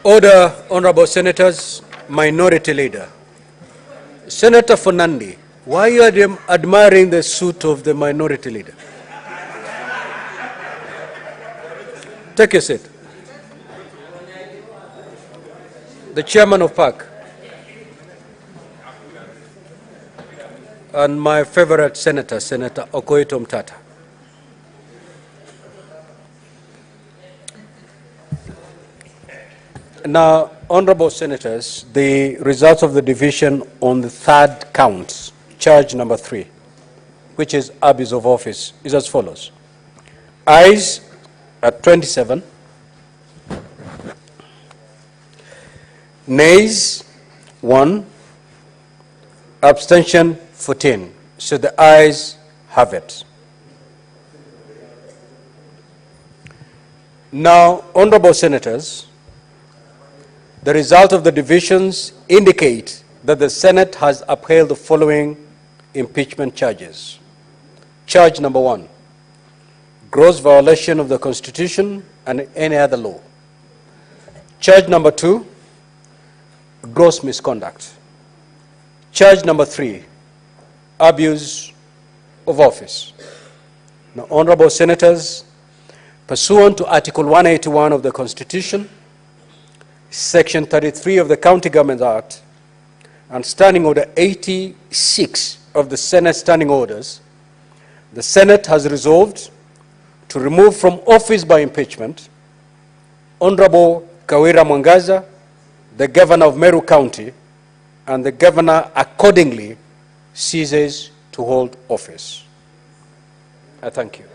Order, honorable senators, minority leader. Senator Fernandi, why are you admiring the suit of the minority leader? Take your seat. The chairman of PAC and my favorite senator, Senator Okoito Mtata. Now, honorable senators, the results of the division on the third count, charge number 3, which is abuse of office, is as follows. Ayes at 27, nays 1, abstention 14. So the ayes have it. Now, honorable senators, the result of the divisions indicate that the Senate has upheld the following impeachment charges. Charge number 1, gross violation of the Constitution and any other law. Charge number 2, gross misconduct. Charge number 3, abuse of office. Now, honorable senators, pursuant to Article 181 of the Constitution, Section 33 of the County Government Act, and Standing Order 86 of the Senate Standing Orders, the Senate has resolved to remove from office by impeachment Honorable Kawira Mwangaza, the Governor of Meru County, and the Governor accordingly ceases to hold office. I thank you.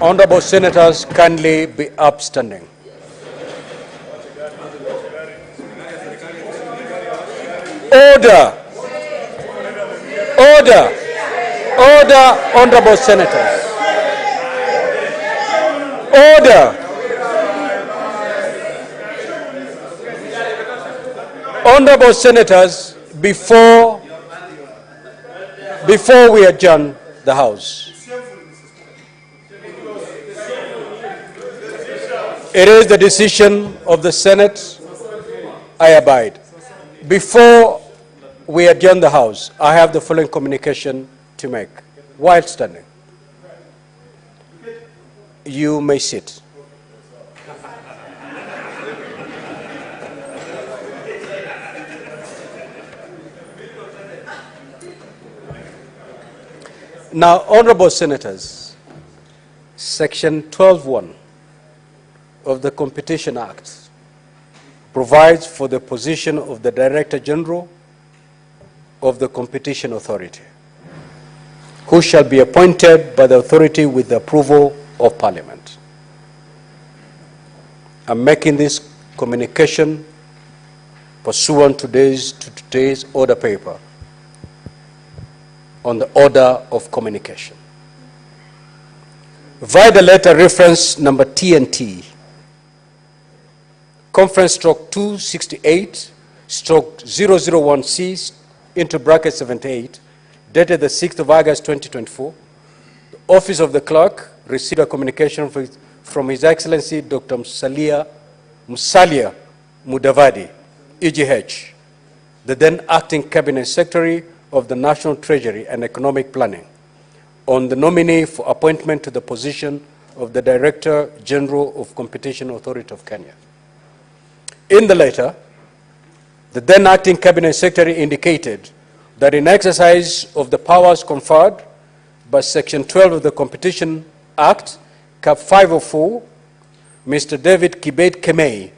Honorable senators, kindly be upstanding. Order. Order. Order, honorable senators. Order. Honorable senators, before we adjourn the House, it is the decision of the Senate. I abide. Before we adjourn the House, I have the following communication to make. While standing, you may sit. Now, honorable senators, Section 12(1) of the Competition Act provides for the position of the Director General of the Competition Authority, who shall be appointed by the authority with the approval of Parliament. I'm making this communication pursuant to today's order paper on the order of communication. Via the letter reference number TNT, conference stroke 268 stroke 001C into bracket 78, dated the 6th of August 2024, the Office of the Clerk received a communication from His Excellency Dr. Musalia Mudavadi, EGH, the then Acting Cabinet Secretary of the National Treasury and Economic Planning, on the nominee for appointment to the position of the Director General of Competition Authority of Kenya. In the letter, the then Acting Cabinet Secretary indicated that in exercise of the powers conferred by Section 12 of the Competition Act, Cap 504, Mr. David Kibet Kemei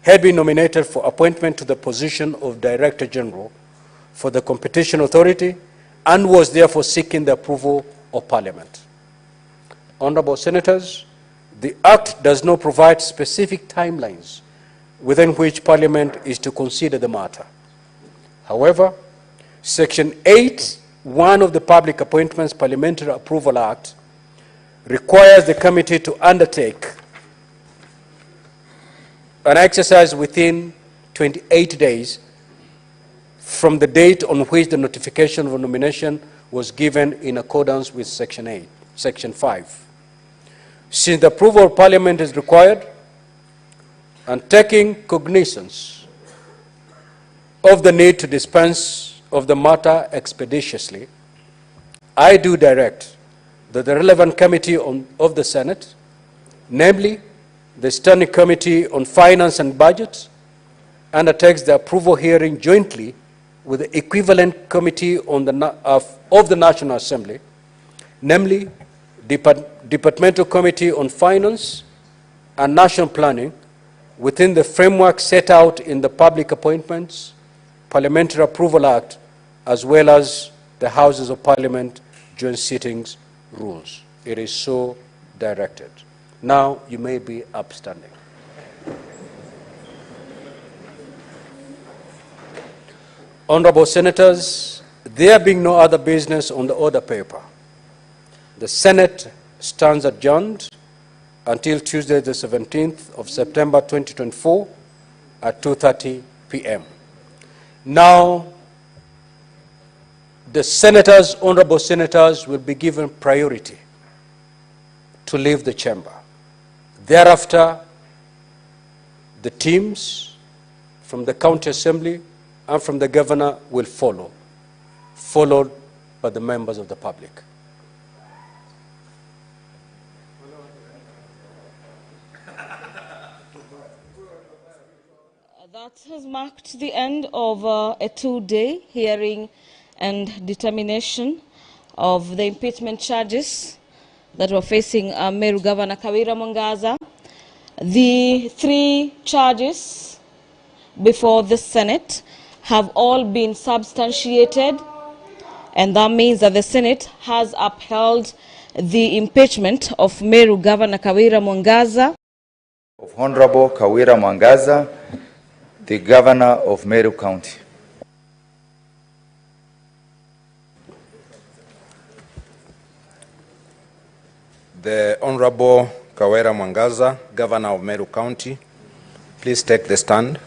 had been nominated for appointment to the position of Director General for the Competition Authority and was therefore seeking the approval of Parliament. Honorable senators, the Act does not provide specific timelines within which Parliament is to consider the matter. However, Section 8(1) of the Public Appointments Parliamentary Approval Act requires the committee to undertake an exercise within 28 days from the date on which the notification of a nomination was given in accordance with Section 5. since the approval of Parliament is required, and taking cognizance of the need to dispense of the matter expeditiously, I do direct that the relevant committee of the Senate, namely the Standing Committee on Finance and Budget, undertakes the approval hearing jointly with the equivalent committee of the National Assembly, namely Departmental Committee on Finance and National Planning, within the framework set out in the Public Appointments Parliamentary Approval Act, as well as the Houses of Parliament joint sittings rules. It is so directed. Now you may be upstanding. Honorable Senators, there being no other business on the order paper, the Senate stands adjourned until Tuesday, the 17th of September 2024 at 2:30 p.m. Now, the senators, honorable senators, will be given priority to leave the chamber. Thereafter, the teams from the county assembly and from the governor will follow, followed by the members of the public. That has marked the end of a two-day hearing and determination of the impeachment charges that were facing Meru Governor Kawira Mwangaza. The three charges before the Senate have all been substantiated, and that means that the Senate has upheld the impeachment of Meru Governor Kawira Mwangaza. Of Honorable Kawira Mwangaza, the Governor of Meru County. The Honorable Kawira Mwangaza, Governor of Meru County, please take the stand.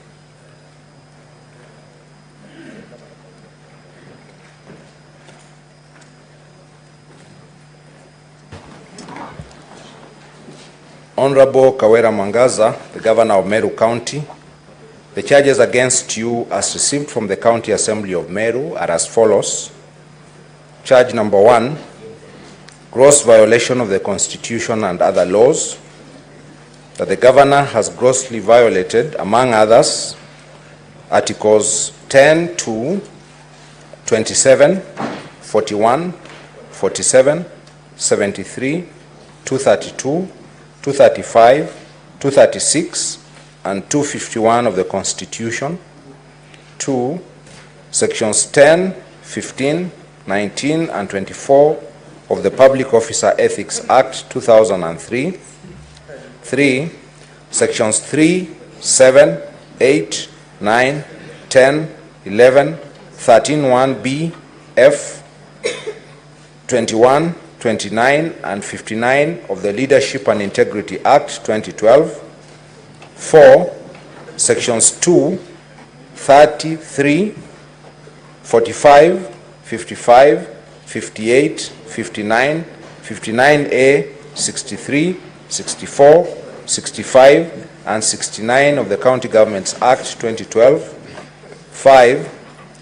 Honorable Kawira Mwangaza, the Governor of Meru County, the charges against you as received from the County Assembly of Meru are as follows. Charge number 1, gross violation of the Constitution and other laws, that the Governor has grossly violated, among others, Articles 10 to 27, 41, 47, 73, 232, 235, 236, and 251 of the Constitution. 2, Sections 10, 15, 19, and 24 of the Public Officer Ethics Act 2003. 3, Sections 3, 7, 8, 9, 10, 11, 13, 1B, F, 21, 29, and 59 of the Leadership and Integrity Act 2012. 4, Sections 2, 33, 45, 55, 58, 59, 59A, 63, 64, 65, and 69 of the County Governments Act 2012. 5,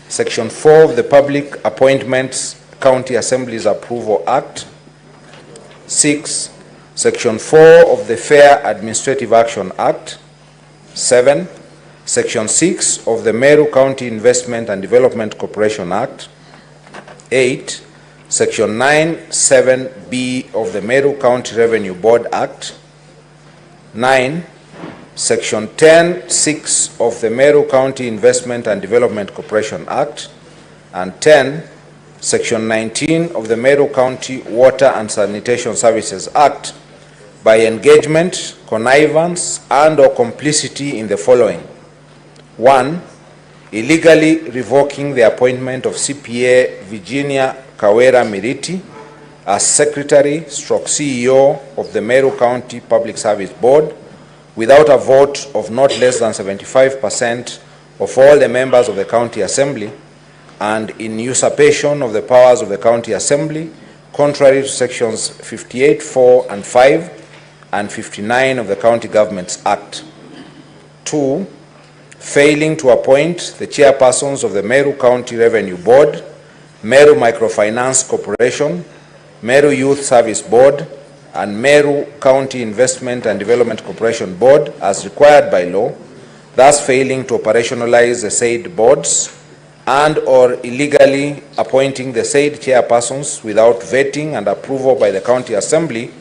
Section 4 of the Public Appointments County Assemblies Approval Act. 6, Section 4 of the Fair Administrative Action Act. 7, Section 6 of the Meru County Investment and Development Corporation Act. 8, Section 9(7)(b) of the Meru County Revenue Board Act. 9, Section 10(6) of the Meru County Investment and Development Corporation Act. And 10, Section 19 of the Meru County Water and Sanitation Services Act, by engagement, connivance, and/or complicity in the following. 1, illegally revoking the appointment of CPA Virginia Kawera Miriti as Secretary/CEO of the Meru County Public Service Board without a vote of not less than 75% of all the members of the County Assembly, and in usurpation of the powers of the County Assembly, contrary to Sections 58(4) and 5 and 59 of the County Governments Act. 2. Failing to appoint the chairpersons of the Meru County Revenue Board, Meru Microfinance Corporation, Meru Youth Service Board, and Meru County Investment and Development Corporation Board as required by law, thus failing to operationalize the said boards and or illegally appointing the said chairpersons without vetting and approval by the County Assembly,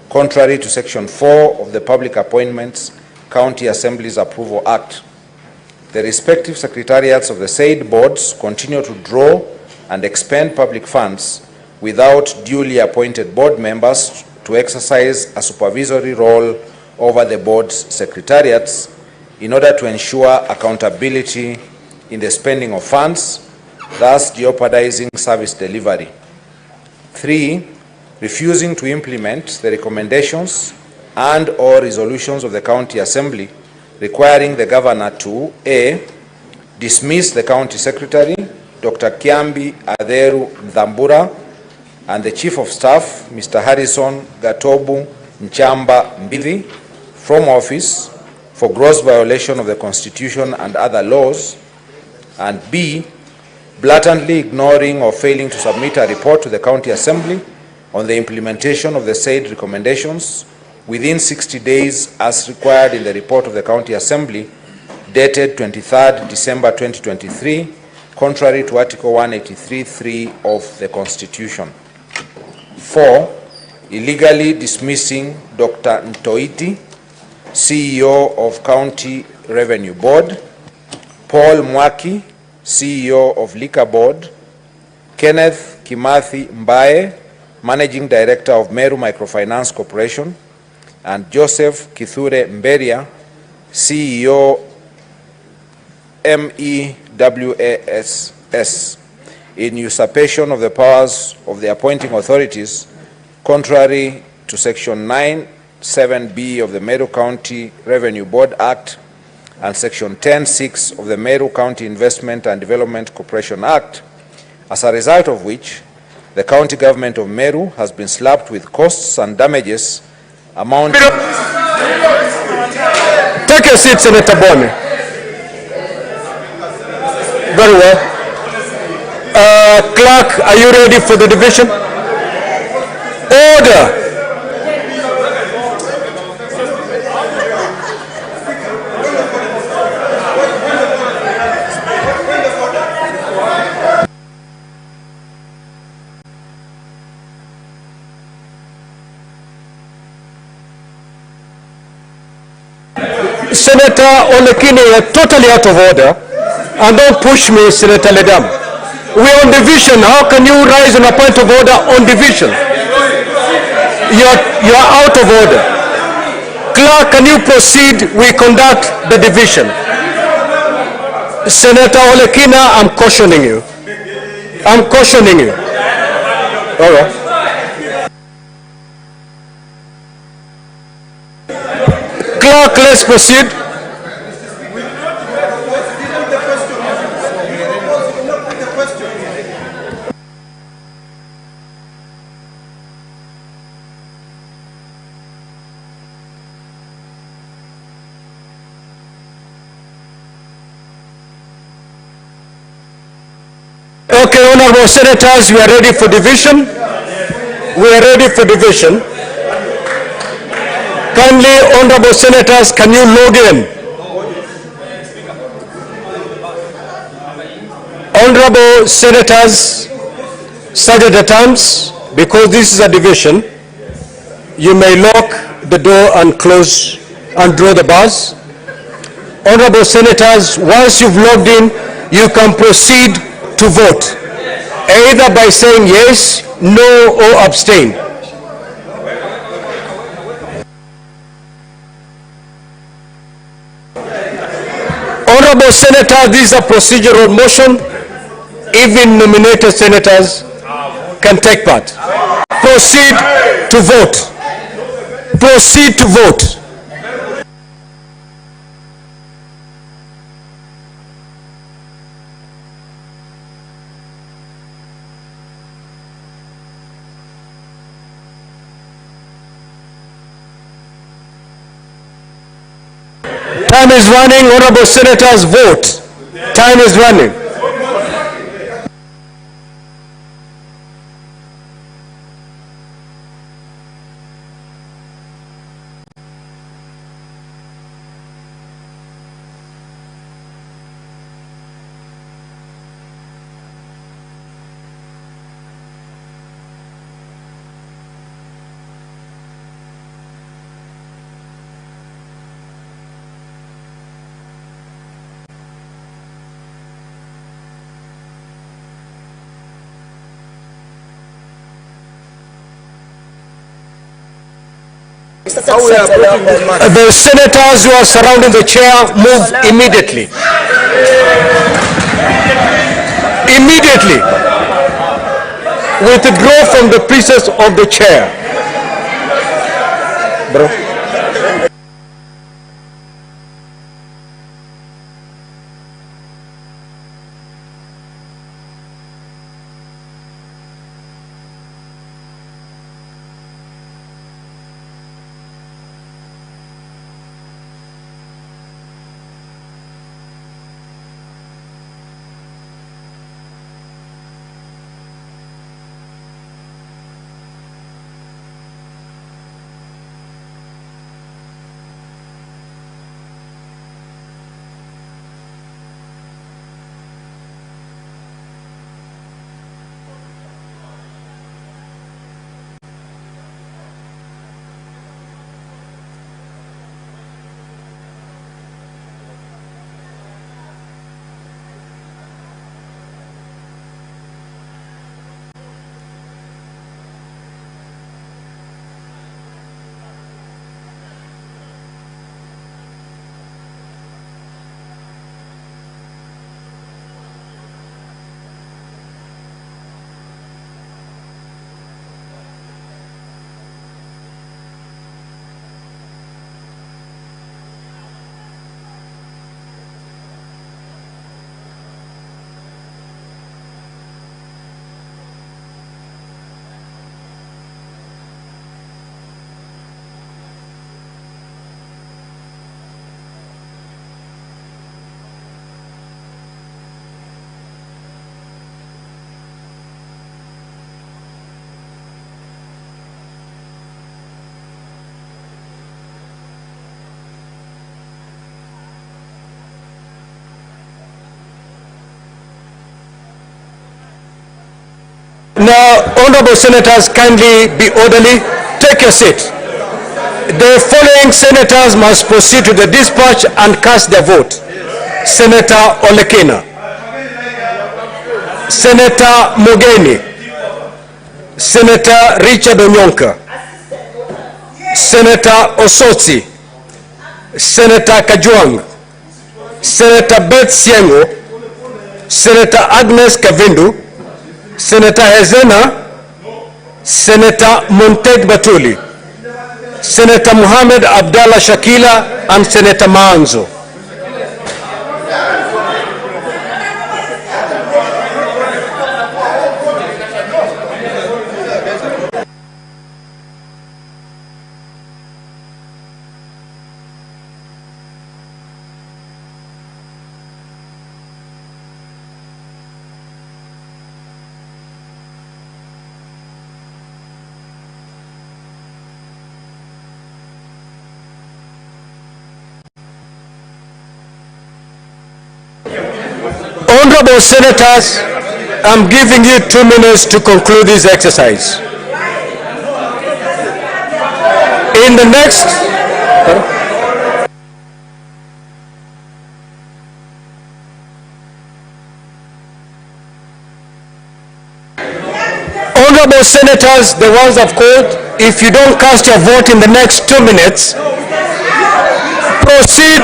contrary to Section 4 of the Public Appointments County Assemblies Approval Act. The respective secretariats of the said boards continue to draw and expend public funds without duly appointed board members to exercise a supervisory role over the board's secretariats in order to ensure accountability in the spending of funds, thus jeopardizing service delivery. 3. Refusing to implement the recommendations and or resolutions of the County Assembly requiring the Governor to A. Dismiss the County Secretary, Dr. Kiambi Aderu Ndambura, and the Chief of Staff, Mr. Harrison Gatobu Nchamba Mbidi, from office for gross violation of the Constitution and other laws, and B. Blatantly ignoring or failing to submit a report to the County Assembly on the implementation of the said recommendations within 60 days as required in the report of the County Assembly dated 23rd December 2023, contrary to Article 183(3) of the Constitution. 4. Illegally dismissing Dr. Ntoiti, CEO of County Revenue Board, Paul Mwaki, CEO of Liquor Board, Kenneth Kimathi Mbae, Managing Director of Meru Microfinance Corporation, and Joseph Kithure Mberia, CEO MEWASS, in usurpation of the powers of the appointing authorities, contrary to Section 9(7)(b) of the Meru County Revenue Board Act and Section 10(6) of the Meru County Investment and Development Corporation Act, as a result of which the county government of Meru has been slapped with costs and damages amounting... Take your seat, Senator Boni. Very well. Clerk, are you ready for the division? Order. Senator Olekine, you're totally out of order. And don't push me, Senator Ledam. We're on division. How can you rise on a point of order on division? You're out of order. Clerk, can you proceed? We conduct the division. Senator Olekine, I'm cautioning you. I'm cautioning you. All right. Clerk, let's proceed. Okay, honorable senators, we are ready for division. We are ready for division. Kindly, honorable senators, can you log in? Honorable senators, sergeant at arms, because this is a division, you may lock the door and close and draw the bars. Honorable senators, once you've logged in, you can proceed to vote, either by saying yes, no, or abstain. Honorable senators, this is a procedural motion. Even nominated senators can take part. Proceed to vote. Proceed to vote. Time is running. Honorable Senators, vote. Time is running. The senators who are surrounding the chair, move immediately. Immediately. Withdraw from the presence of the chair. Bro. Now, honorable senators, kindly be orderly. Take your seat. The following senators must proceed to the dispatch and cast their vote. Senator Olekina, Senator Mogeni, Senator Richard Onyonka, Senator Osotsi, Senator Kajwang, Senator Beth Siengo, Senator Agnes Kavindu, Senator Hezena, Senator Monteg Batuli, Senator Muhammad Abdallah Shakila, and Senator Maanzo. Honorable senators, I'm giving you 2 minutes to conclude this exercise. In the next... Honorable senators, the ones I've called, if you don't cast your vote in the next 2 minutes, proceed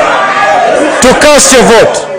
to cast your vote.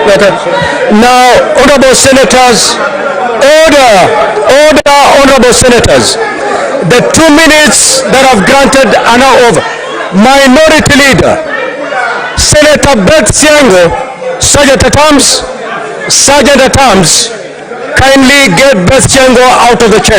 Now, honorable senators, order, honorable senators. The 2 minutes that I've granted are now over. Minority Leader, Senator Beth Siango, Sergeant at Arms, kindly get Beth Siango out of the chamber.